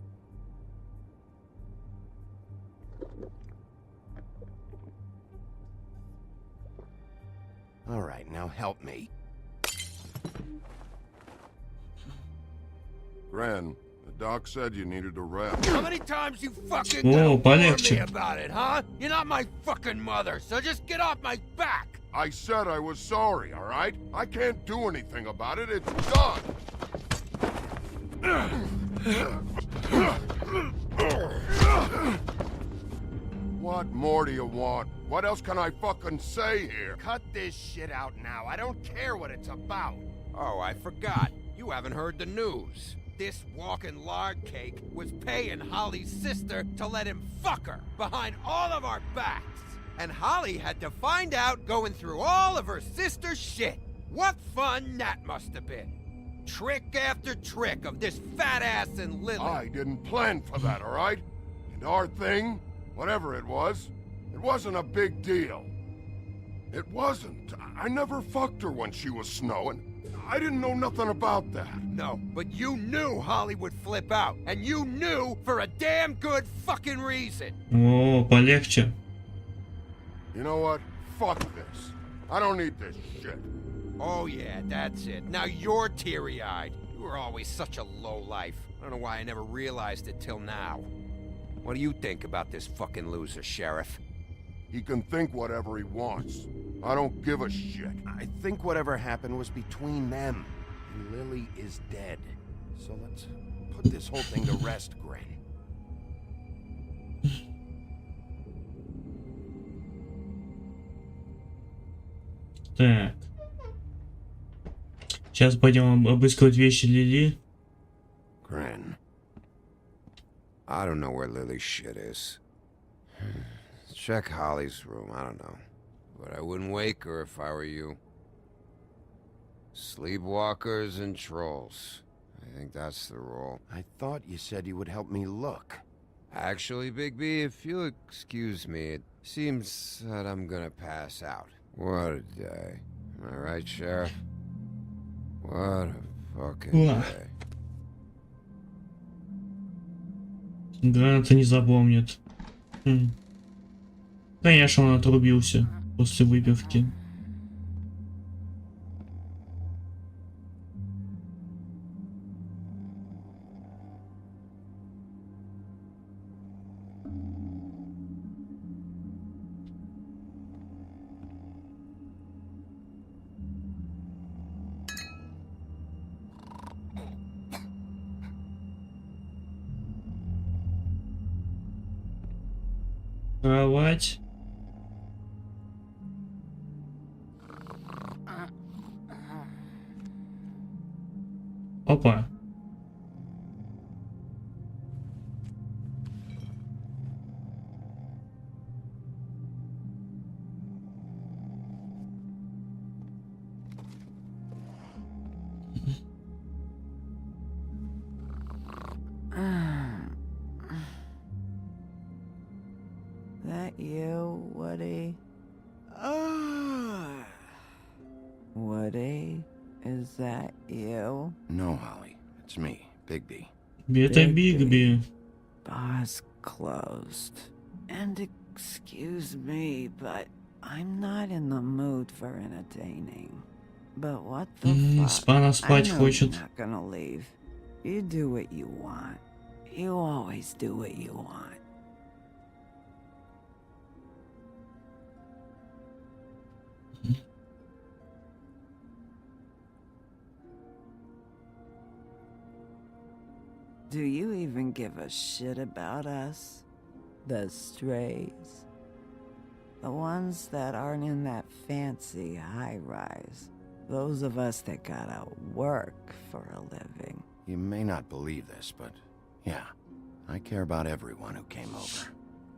All right, now help me. Gren, the doc said you needed a rest. How many times you fucking О, gonna warn me полегче. about it, huh? You're not my fucking mother, so just get off my back. I said I was sorry, all right? I can't do anything about it. It's done. What more do you want? What else can I fucking say here? Cut this shit out now. I don't care what it's about. Oh, I forgot. You haven't heard the news. This walking lard cake was paying Holly's sister to let him fuck her behind all of our backs. And Holly had to find out going through all of her sister's shit. What fun that must have been. Trick after trick of this fat ass and Lily. I didn't plan for that, all right? And our thing, whatever it wasn't a big deal. It wasn't. I never fucked her when she was snowing. I didn't know nothing about that. No, but you knew Holly would flip out. And you knew for a damn good fucking reason. О, полегче. You know what? Fuck this. I don't need this shit. Oh yeah, that's it. Now you're teary-eyed. You were always such a lowlife. I don't know why I never realized it till now. What do you think about this fucking loser, Sheriff? He can think whatever he wants. I don't give a shit. I think whatever happened was between them. And Lily is dead. So let's put this whole thing to rest, Gren. Так. Сейчас пойдем обыскивать вещи Лили. Gren. I don't know where Lily's shit is. Check Holly's room, I don't know. But I wouldn't wake her if I were you. Sleepwalkers and trolls. I think that's the rule. I thought you said you would help me look. Actually, Bigby, if you'll excuse me, it seems that I'm gonna pass out. What a day. Am I right, Sheriff? What a fucking day. Граната не запомнит. Конечно, он отрубился после выпивки. Кровать. Опа. Woody? Woody, is that you? No, Holly. It's me, Bigby. Это Бигби. Bar's closed. And excuse me, but I'm not in the mood for entertaining. But what the fuck? Спана спать I know хочет. you're not gonna leave. You do what you want. You always do what you want. Do you even give a shit about us? The strays? The ones that aren't in that fancy high-rise. Those of us that gotta work for a living. You may not believe this, but yeah, I care about everyone who came over.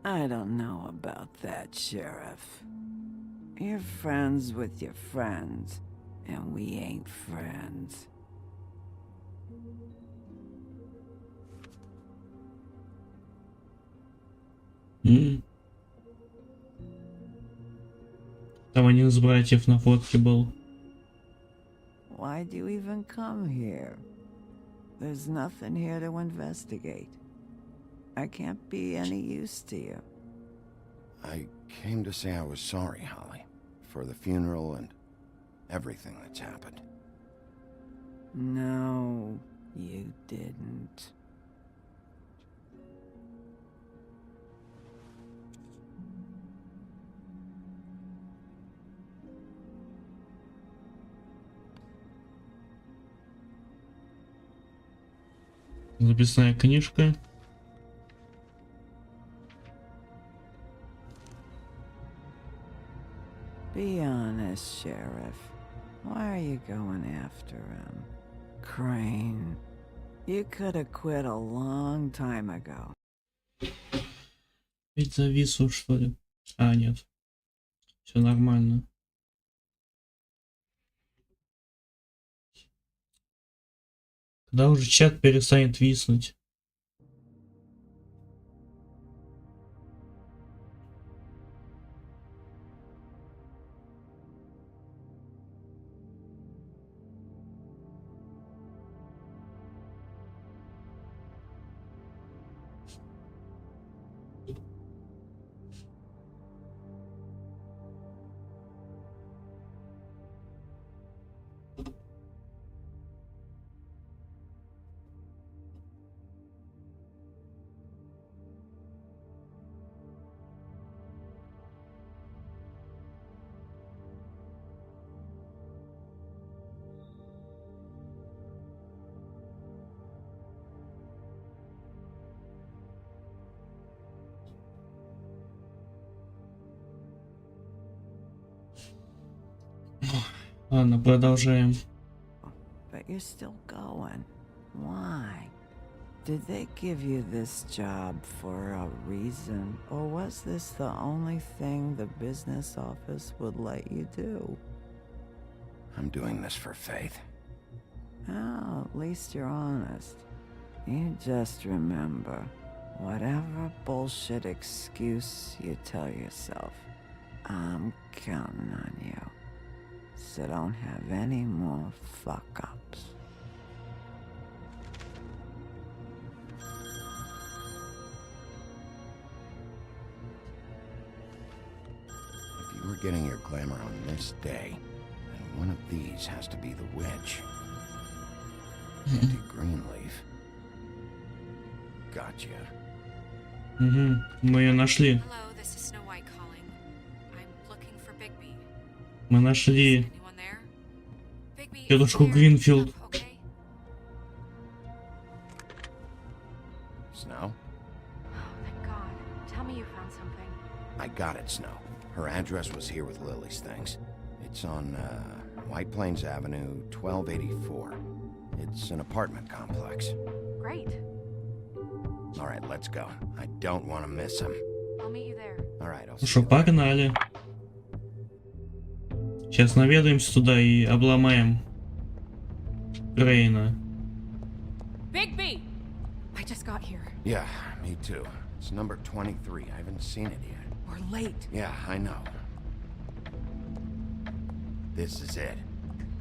I don't know about that, Sheriff. You're friends with your friends, and we ain't friends. Там один из братьев на фотке был. Why'd you even come here? There's nothing here to investigate. I can't be any use to you. I came to say I was sorry, Holly, for the funeral and everything that's happened. No, you didn't. Записная книжка. Be honest, Sheriff. Why are you going after him? Crane, you could have quit a long time ago. Ведь зависло, что ли? А, нет. Все нормально. Когда уже чат перестанет виснуть? Ладно, продолжаем. But you're still going. Why? Did they give you this job for a reason, or was this the only thing the business office would let you do? I'm doing this for Faith. Oh, at least you're honest. You just remember, whatever bullshit excuse you tell yourself, I'm counting on you. So don't have any more fuck-ups. If you were getting your glamour on this day, then one of these has to be the witch. Auntie Greenleaf. Gotcha. Мы ее нашли. Мы нашли дедушку Гринфилд. Snow? Thank God. Tell me you found something. I got it, Snow. Her address was here with Lily's things. It's on White Plains Avenue, 1284. It's an apartment complex. Great. All right, let's go. I don't want to miss him. I'll meet you there. All right, I'll Ну что, погнали. Сейчас наведаемся туда и обломаем Крейна. Bigby! I just got here. Yeah, me too. It's number 23. I haven't seen it yet. We're late. Yeah, I know. This is it.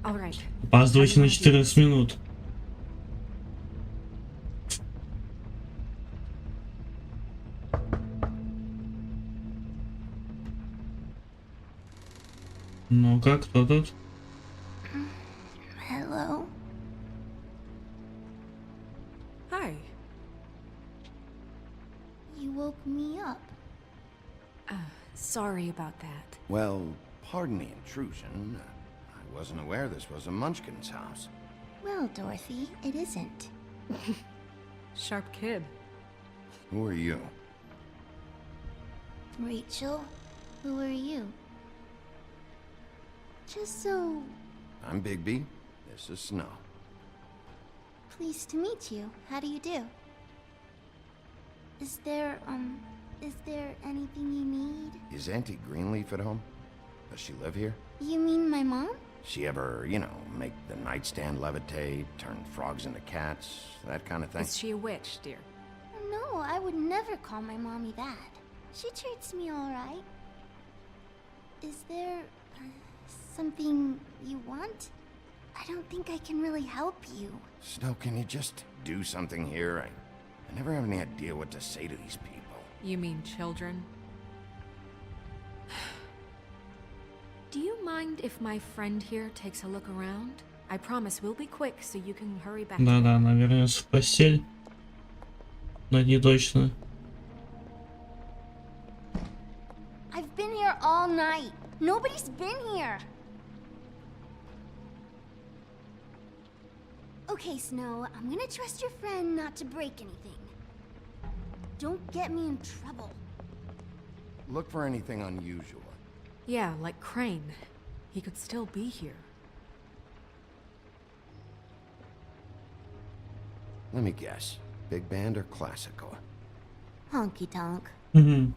All right. Опаздывайте на 14 минут. Ну-ка, кто тут? Hello? Hi. You woke me up. Sorry about that. Well, pardon the intrusion. I wasn't aware this was a Munchkin's house. Well, Dorothy, it isn't. Sharp kid. Who are you? Rachel, who are you? Just so I'm Bigby. This is Snow. pleased to meet you. How do you do? Is there anything you need? Is Auntie Greenleaf at home? Does she live here? You mean my mom? She ever, you know, make the nightstand levitate, turn frogs into cats, that kind of thing? Is she a witch, dear? No, I would never call my mommy that. She treats me all right. Is there something you want? I don't think I can really help you. Snow, can you just do something here? I never have any idea what to say to these people. You mean children? Do you mind if my friend here takes a look around? I promise we'll be quick, so you can hurry back. Да-да, она вернется в постель. Но не точно. I've been here all night. Nobody's been here. Okay, Snow, I'm gonna trust your friend not to break anything. Don't get me in trouble. Look for anything unusual. Yeah, like Crane. He could still be here. Let me guess. Big band or classical? Honky tonk. Mm-hmm.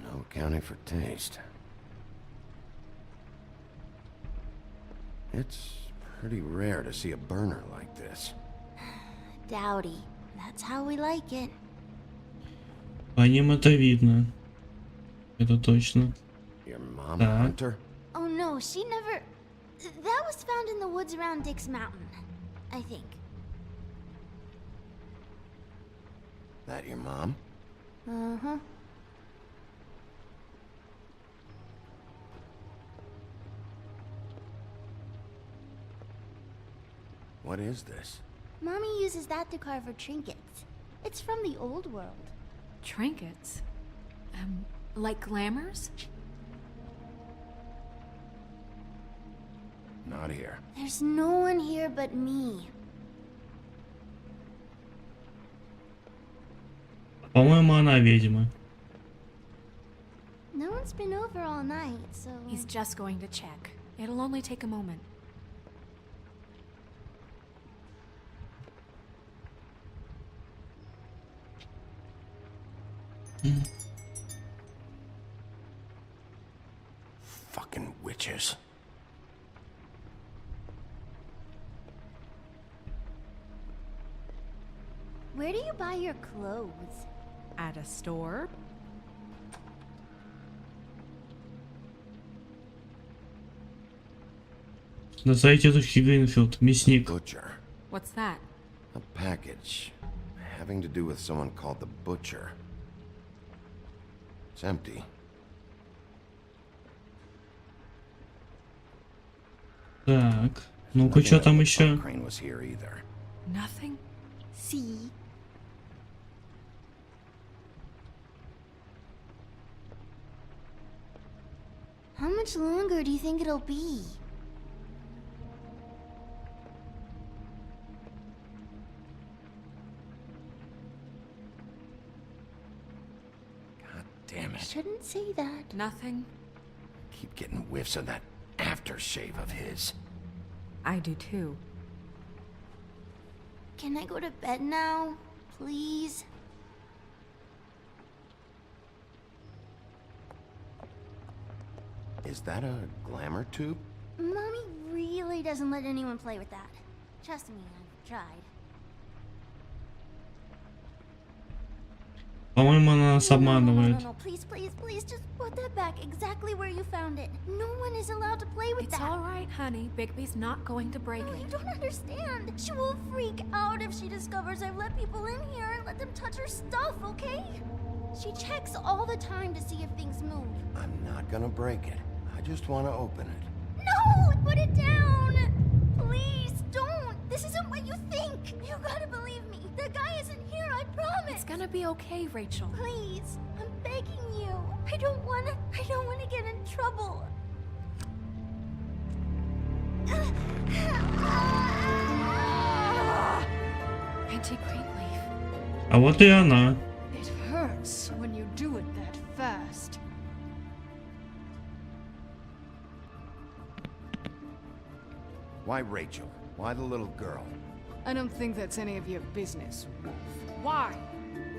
No accounting for taste. It's pretty rare to see a burner like this. Dowdy. That's how we like it. По ним это видно. Это точно. Your mom a hunter? Oh no, she never... That was found in the woods around Dick's Mountain, I think. That your mom? Uh-huh. What is this? Mommy uses that to carve her trinkets. It's from the old world. Trinkets? Like glamours? Not here. There's no one here but me. По-моему, она ведьма. No one's been over all night, so... He's just going to check. It'll only take a moment. Fucking witches. Where do you buy your clothes? At a store? На сайте духи Гринфилд. Мясник. Butcher. What's that? A package having to do with someone called the Butcher. It's empty. Так. Ну-ка, что там еще? Crane was here either. Nothing? See? How much longer do you think it'll be? God damn it. Shouldn't say that. Nothing? Keep getting whiffs of that aftershave of his. I do too. Can I go to bed now? Please? Is that a glamour tube? Mommy really doesn't let anyone play with that. Trust me, I've tried. По-моему, она нас обманывает. No, please, please, please, just put that back exactly where you found it. No one is allowed to play with that. It's all right, honey. Bigby's not going to break No, it. you don't understand. She will freak out if she discovers I've let people in here and let them touch her stuff, okay? She checks all the time to see if things move. I'm not gonna break it. I just want to open it. No! Put it down! Please, don't! This isn't what you think! You gotta believe me. The guy isn't here, I promise! It's gonna be okay, Rachel. Please, I'm begging you. I don't wanna get in trouble. Auntie Greenleaf. А вот и она. It hurts when you do it that fast. Why Rachel? Why the little girl? I don't think that's any of your business, Wolf. Why?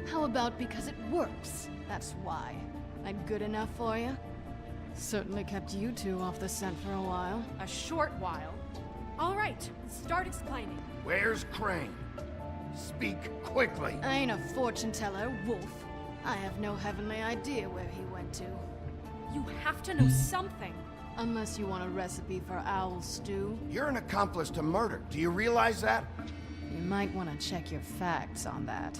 How about because it works? That's why. I'm good enough for you? Certainly kept you two off the scent for a while. A short while. All right, start explaining. Where's Crane? Speak quickly. I ain't a fortune teller, Wolf. I have no heavenly idea where he went to. You have to know something. Unless you want a recipe for owl stew. You're an accomplice to murder. Do you realize that? You might want to check your facts on that.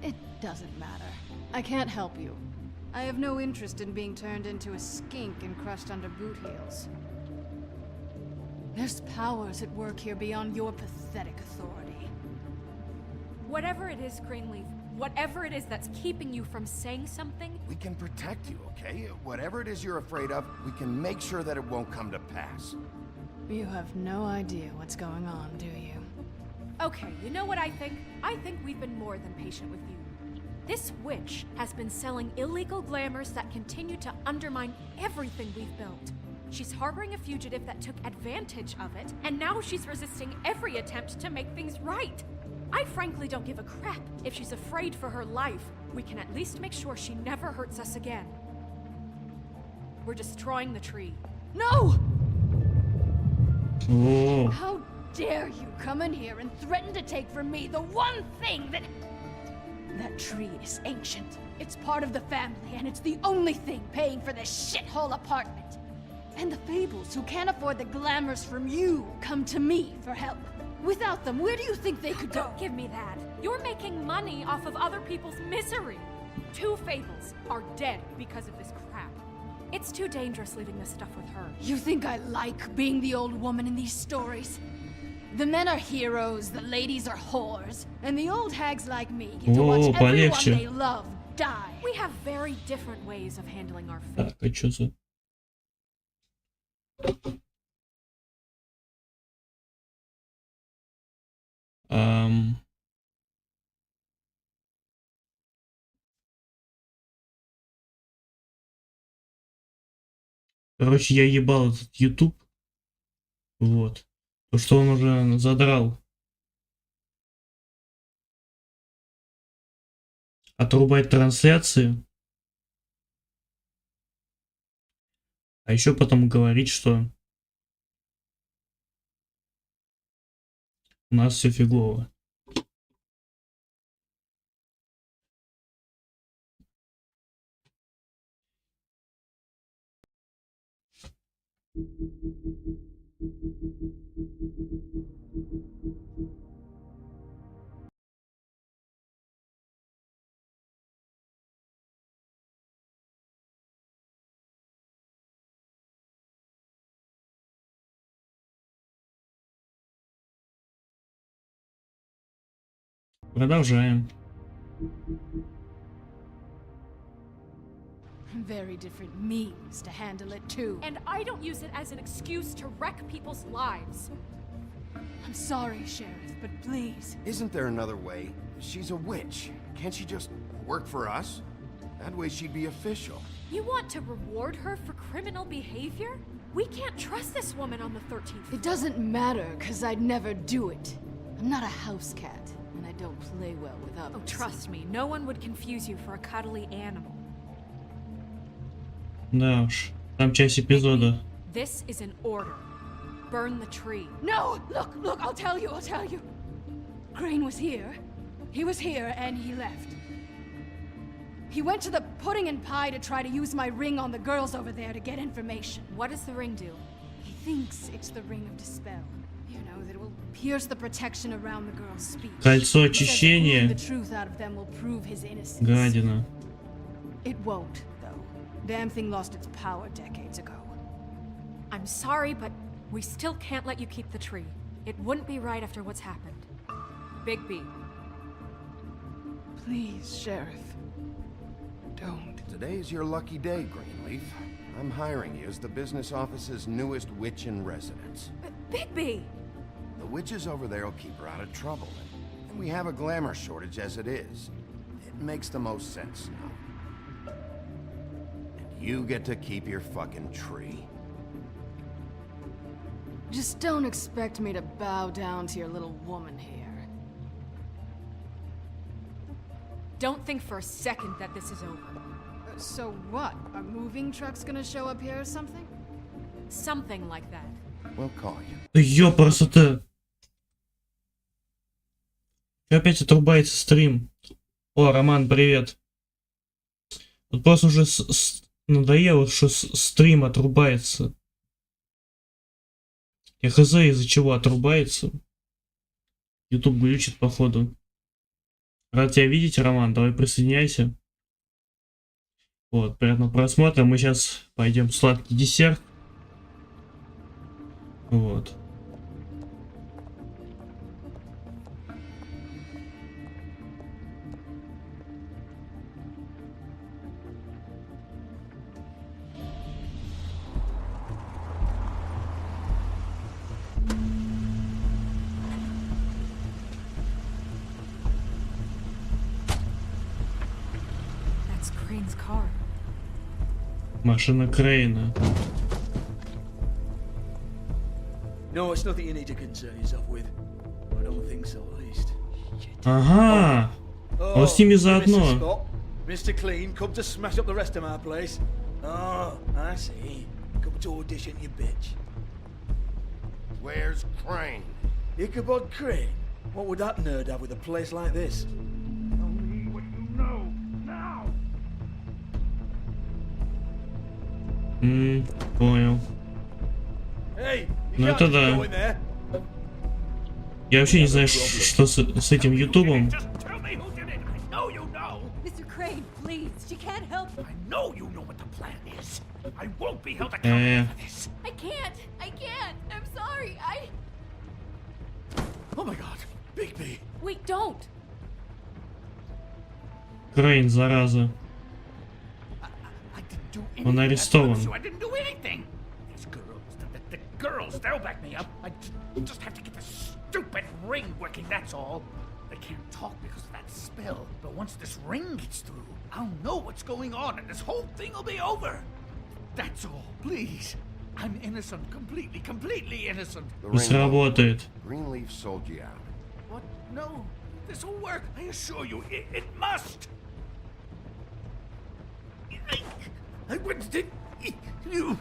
It doesn't matter. I can't help you. I have no interest in being turned into a skink and crushed under boot heels. There's powers at work here beyond your pathetic authority. Whatever it is, Greenleaf, whatever it is that's keeping you from saying something, We can protect you, okay? Whatever it is you're afraid of, we can make sure that it won't come to pass. You have no idea what's going on, do you? okay, you know what I think? I think we've been more than patient with you. This witch has been selling illegal glamours that continue to undermine everything we've built. She's harboring a fugitive that took advantage of it, and now she's resisting every attempt to make things right. I frankly don't give a crap if she's afraid for her life. We can at least make sure she never hurts us again. We're destroying the tree. No! Oh. How dare you come in here and threaten to take from me the one thing that... That tree is ancient. It's part of the family, and it's the only thing paying for this shithole apartment. And the Fables, who can't afford the glamours from you, come to me for help. Without them, where do you think they could go? Don't give me that. You're making money off of other people's misery. 2 Fables are dead because of this crap. It's too dangerous leaving this stuff with her. You think I like being the old woman in these stories? The men are heroes, the ladies are whores, and the old hags like me get to watch everyone they love die. We have very different ways of handling our fate. Так, а чё за... Короче, я ебал этот YouTube. Вот. То, что он уже задрал. Отрубать трансляции. А еще потом говорить, что у нас все фигово. Продолжаем. Very different means to handle it too. And I don't use it as an excuse to wreck people's lives. I'm sorry, Sheriff, but please. Isn't there another way? She's a witch. Can't she just work for us? That way she'd be official. You want to reward her for criminal behavior? We can't trust this woman on the 13th. It doesn't matter, because I'd never do it. I'm not a house cat, and I don't play well with others. Oh, trust me, no one would confuse you for a cuddly animal. Да уж, там часть эпизода. This is an order. Burn the tree. No! Look, I'll tell you. Crane was here. He was here and he left. He went to the pudding and pie to try to use my ring on the girls over there to get information. What does the ring do? He thinks it's the ring of dispel. You know, that it will pierce the protection around the girl's speech. Кольцо He says очищения. pulling the truth out of them will prove his innocence. Гадина. It won't, though. Damn thing lost its power decades ago. I'm sorry, but we still can't let you keep the tree. It wouldn't be right after what's happened. Bigby. Please, Sheriff. Don't. Today's your lucky day, Greenleaf. I'm hiring you as the business office's newest witch in residence. Bigby! The witches over there will keep her out of trouble. And we have a glamour shortage as it is. It makes the most sense now. And you get to keep your fucking tree. Just don't expect me to bow down to your little woman here. Don't think for a second that this is over. So what? A moving truck's gonna show up here or something? Something like that. We'll call you. Ёпрст-то. Опять отрубается стрим. О, Роман, привет. Вот просто уже надоело, что стрим отрубается. Я хз, из-за чего отрубается. YouTube глючит, походу. Рад тебя видеть, Роман. Давай присоединяйся. Вот, приятного просмотра. Мы сейчас пойдем в сладкий десерт. Вот. That's Crane's car. Машина Крейна. No, it's nothing you need to concern yourself with. I don't think so, at least. Ага. Он с ними заодно. Mr. Clean, come to smash up the rest of my place. Oh, I see. Come to audition, you bitch. Where's Crane? Ichabod Crane? What would that nerd have with a place like this? Tell me what you know, now! Понял. Hey, Ну это да. Я вообще не знаю, что с этим ютубом. Mr. Crane, please, she can't help. I know you know what the plan is. I won't be held accountable for this. I can't. I'm sorry. Oh my god, Bigby. Wait, don't. Крейн, зараза. Он арестован. I didn't do anything. These girls, the girls, they'll back me up. I just have to get this stupid ring working, that's all. They can't talk because of that spell, but once this ring gets through, I'll know what's going on and this whole thing will be over. That's all, please. I'm innocent, completely innocent. Не сработает. Greenleaf sold you out. What? No, this will work. I assure you, it must. I wouldn't think you.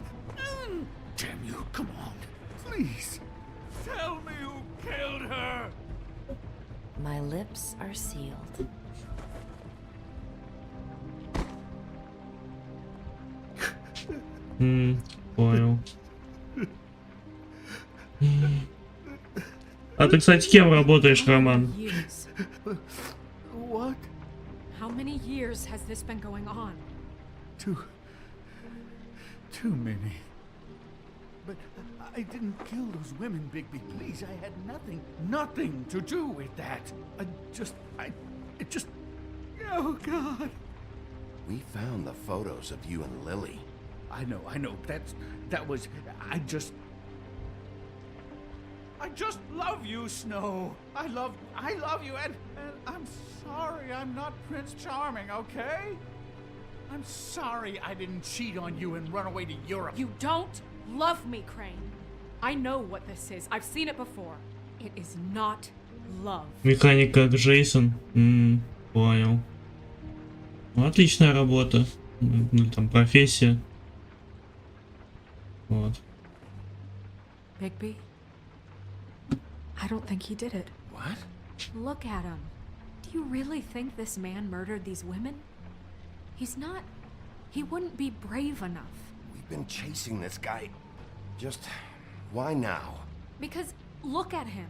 Damn you! Come on, please. Tell me who killed her. My lips are sealed. Понял. А ты, кстати, кем работаешь, Роман? What? How many years has this been going on? Too many. But I didn't kill those women, Bigby. Please, I had nothing to do with that. It just, oh God. We found the photos of you and Lily. I know. That was, I just love you, Snow. I love you, and I'm sorry I'm not Prince Charming, okay? I'm sorry I didn't cheat on you and run away to Europe. You don't love me, Crane. I know what this is. I've seen it before. It is not love. Механик как Джейсон. Понял. Ну, отличная работа. Ну, там профессия. Вот. Bigby? I don't think he did it. What? Look at him. Do you really think this man murdered these women? He's not... He wouldn't be brave enough. We've been chasing this guy. Just... why now? Because look at him.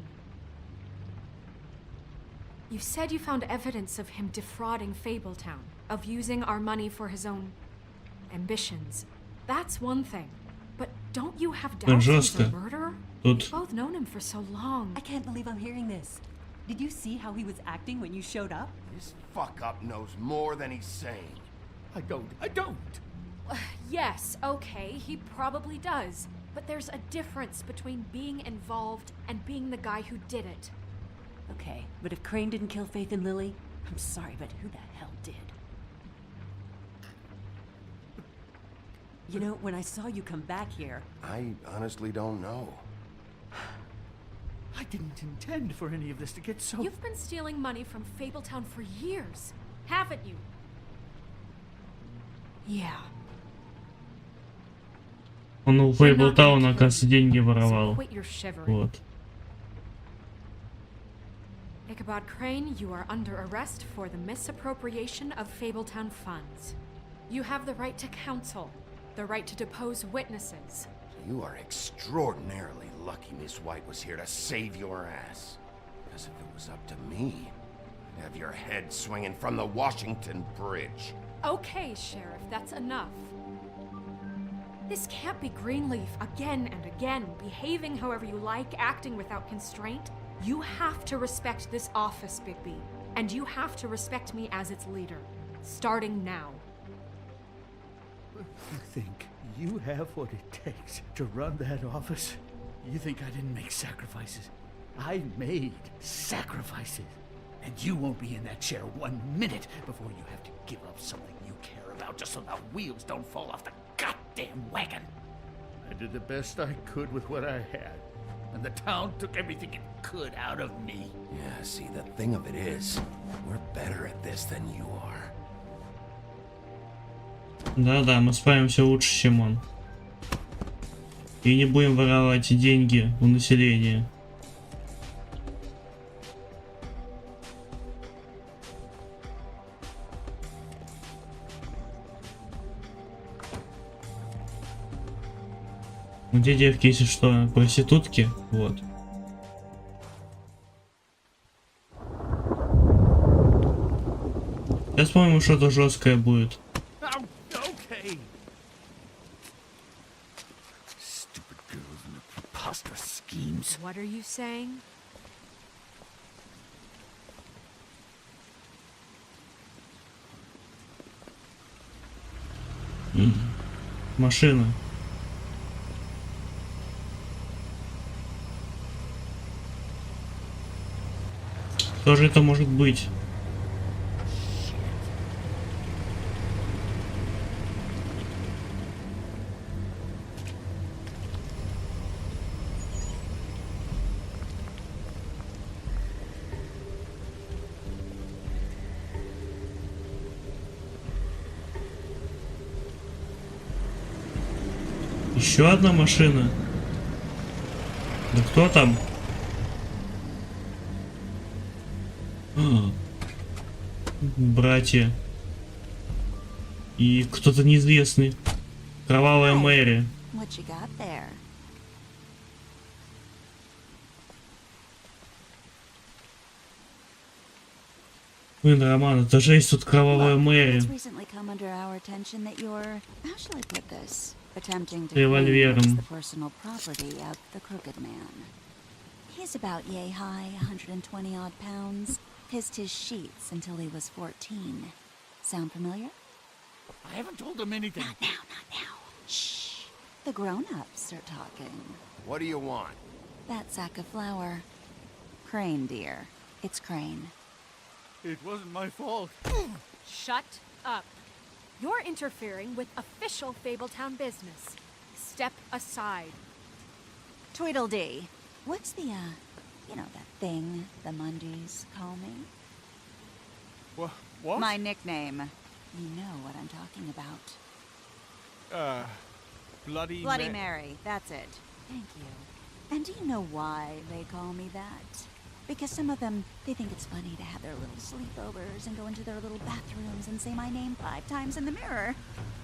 You said you found evidence of him defrauding Fabletown, of using our money for his own ambitions. That's one thing. But don't you have doubts he's a murderer? You've both known him for so long. I can't believe I'm hearing this. Did you see how he was acting when you showed up? This fuck-up knows more than he's saying. I don't. Yes, okay, he probably does. But there's a difference between being involved and being the guy who did it. Okay, but if Crane didn't kill Faith and Lily, I'm sorry, but who the hell did? You know, when I saw you come back here... I honestly don't know. I didn't intend for any of this to get so... You've been stealing money from Fabletown for years, haven't you? Yeah. Он у Fabletown, оказывается, деньги воровал. Quit your shivering. Вот. Ichabod Crane, you are under arrest for the misappropriation of Fabletown funds. You have the right to counsel, the right to depose witnesses. You are extraordinarily lucky Miss White was here to save your ass. Because if it was up to me, I'd have your head swinging from the Washington Bridge. Okay, Sheriff, that's enough. This can't be Greenleaf again and again, behaving however you like, acting without constraint. You have to respect this office, Bigby. And you have to respect me as its leader. Starting now. You think you have what it takes to run that office? You think I didn't make sacrifices? I made sacrifices. And you won't be in that chair 1 minute before you have to give up something you care about just so the wheels don't fall off the goddamn wagon. I did the best I could with what I had. And the town took everything it could out of me. Yeah, see, the thing of it is, we're better at this than you are. Да-да, мы справимся лучше, чем он. И не будем воровать деньги у населения. Где девки, если что, проститутки, вот. Сейчас, по-моему, что-то жесткое будет. Okay. Stupid girls and their preposterous schemes. What are you saying? Машина. Что же это может быть? Еще одна машина. Да кто там? Братья. И кто-то неизвестный. Кровавая Мэри. What you got there? Блин, Роман, это жесть, тут кровавая Мэри. It's recently come under our attention that you're, how shall I put this, attempting to Револьвером. claim the personal property of the crooked man. He's about yay high, 120 odd pounds. Pissed his sheets until he was 14. Sound familiar? I haven't told him anything. Not now. Shh. The grown-ups are talking. What do you want? That sack of flour. Crane, dear. It's Crane. It wasn't my fault. Shut up. You're interfering with official Fabletown business. Step aside. Tweedledee. What's the, you know, that thing the Mundies call me? What? My nickname. You know what I'm talking about. Bloody Mary, that's it. Thank you. And do you know why they call me that? Because some of them, they think it's funny to have their little sleepovers and go into their little bathrooms and say my name 5 times in the mirror.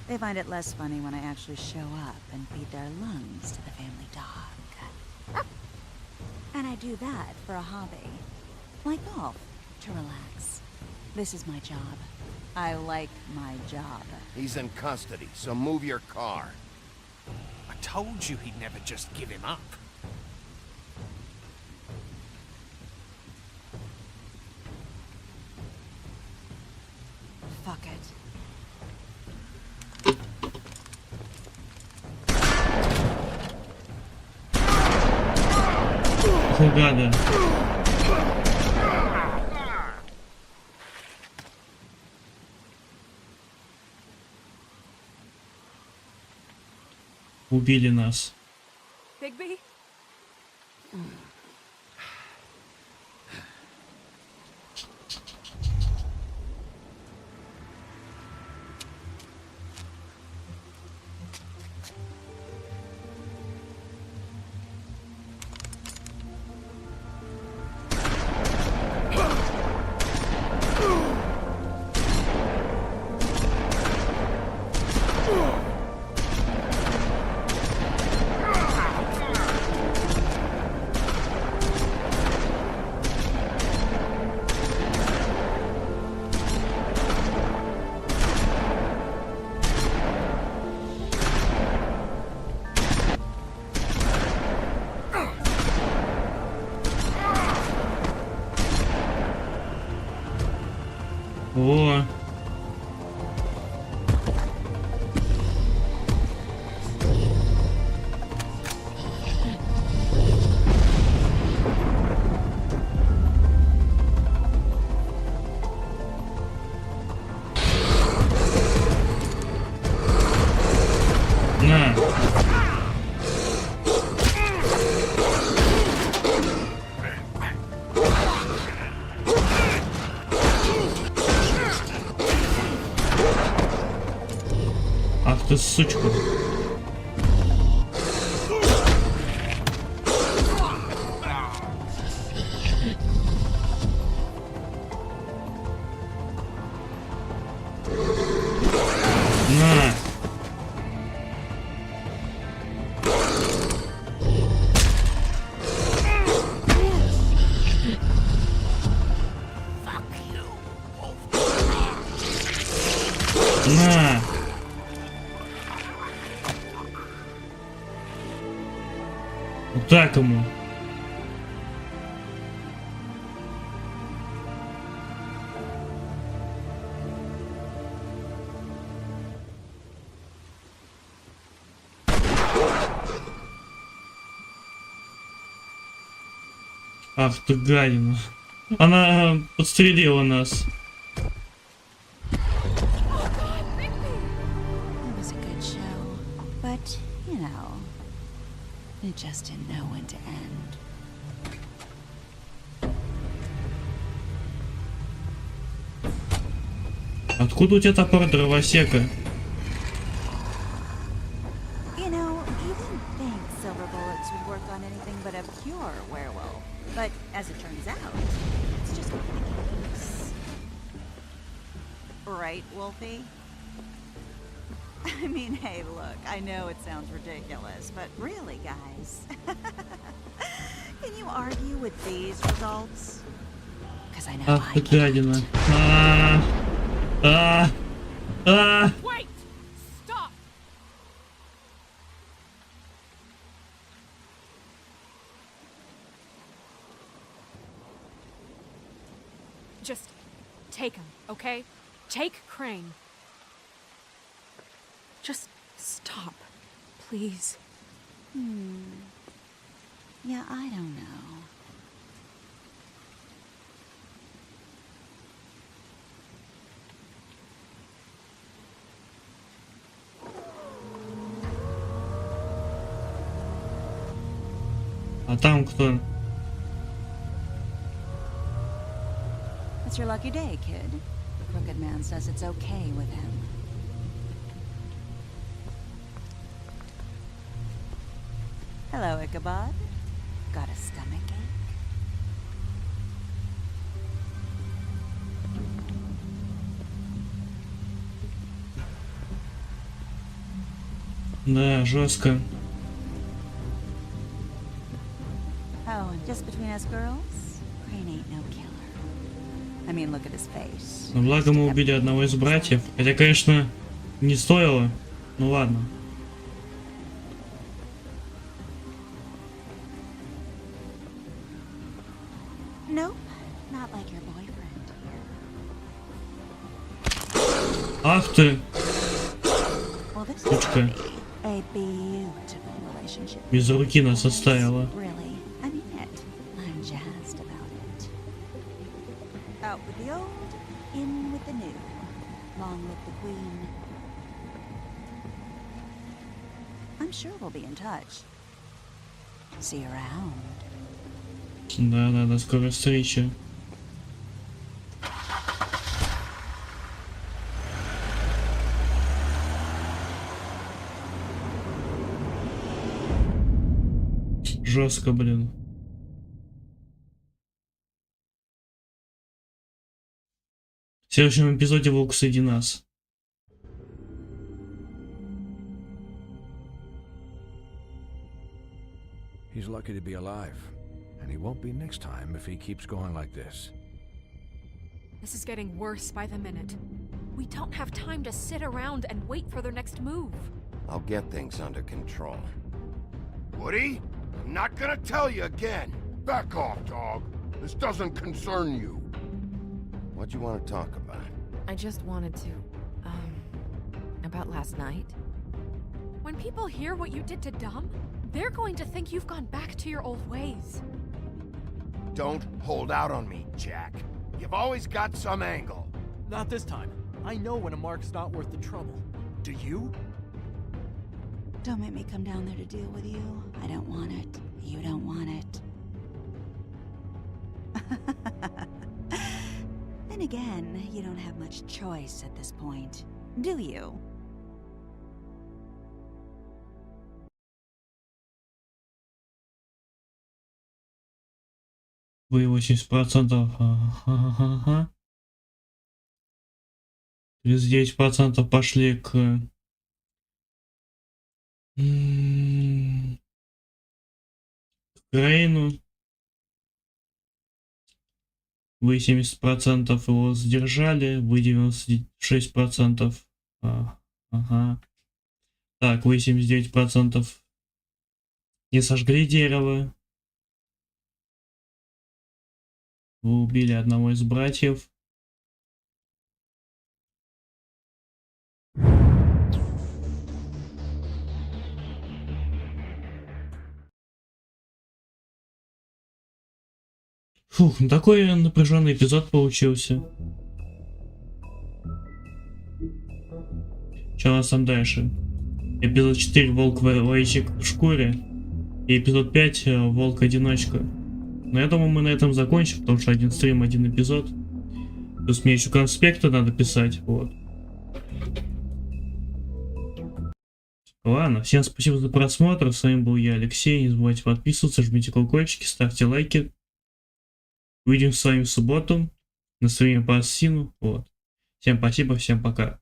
They find it less funny when I actually show up and feed their lungs to the family dog. And I do that for a hobby. Like golf, to relax. This is my job. I like my job. He's in custody, so move your car. I told you he'd never just give him up. Fuck it. Фугада. Убили нас. Bigby? О, на. Ах ты сучка. На. На. Вот так ему. Ах ты гадина. Она подстрелила нас. It was a good show, but, you know, it just didn't know when to end. Откуда у тебя топор дровосека? You know, you didn't think silver bullets would work on anything but a pure werewolf. But as it turns out, it's just not the case. Right, Wolfie? I mean, hey, look, I know it sounds ridiculous, but really, guys, can you argue with these results? Because I know Ах ты I can't. гадина. Wait! Stop! Just take him, okay? Take Crane. Just stop, please. Yeah, I don't know. А там кто? It's your lucky day, kid. The Crooked Man says it's okay with him. Hello, Ichabod. Got a stomachache? Да, жестко. Oh, and just between us girls, Crane ain't no killer. I mean, look at his face. Но благо мы убили одного из братьев. Хотя, конечно, не стоило. Ну ладно. Nope, not like your boyfriend here. Ах ты! Well, this Сучка. is a beautiful relationship. Без руки нас оставила. Really, I mean it. I'm jazzed about it. Out with the old, in with the new. Long live the queen. I'm sure we'll be in touch. See you around. Да, до скорой встречи. Жестко, блин. В следующем эпизоде волк среди нас. He's lucky to be alive, and he won't be next time if he keeps going like this. This is getting worse by the minute. We don't have time to sit around and wait for their next move. I'll get things under control. Woody, I'm not gonna tell you again. Back off, dog. This doesn't concern you. What do you want to talk about? I just wanted to, about last night. When people hear what you did to Dom, they're going to think you've gone back to your old ways. Don't hold out on me, Jack. You've always got some angle. Not this time. I know when a mark's not worth the trouble. Do you? Don't make me come down there to deal with you. I don't want it. You don't want it. Then again, you don't have much choice at this point, do you? Вы 80%. Ага. 39% пошли к Крейну. 80% его сдержали. Вы 96%. Ага. Так, 89% не сожгли дерево. Вы убили одного из братьев. Фух, такой напряженный эпизод получился. Что у нас там дальше? Эпизод 4 волк воечек в шкуре. И эпизод 5 волк одиночка. Но я думаю, мы на этом закончим, потому что один стрим, один эпизод. Плюс мне еще конспекты надо писать. Вот. Ладно, всем спасибо за просмотр. С вами был я, Алексей. Не забывайте подписываться, жмите колокольчики, ставьте лайки. Увидимся с вами в субботу на стриме по Ассину. Вот. Всем спасибо, всем пока.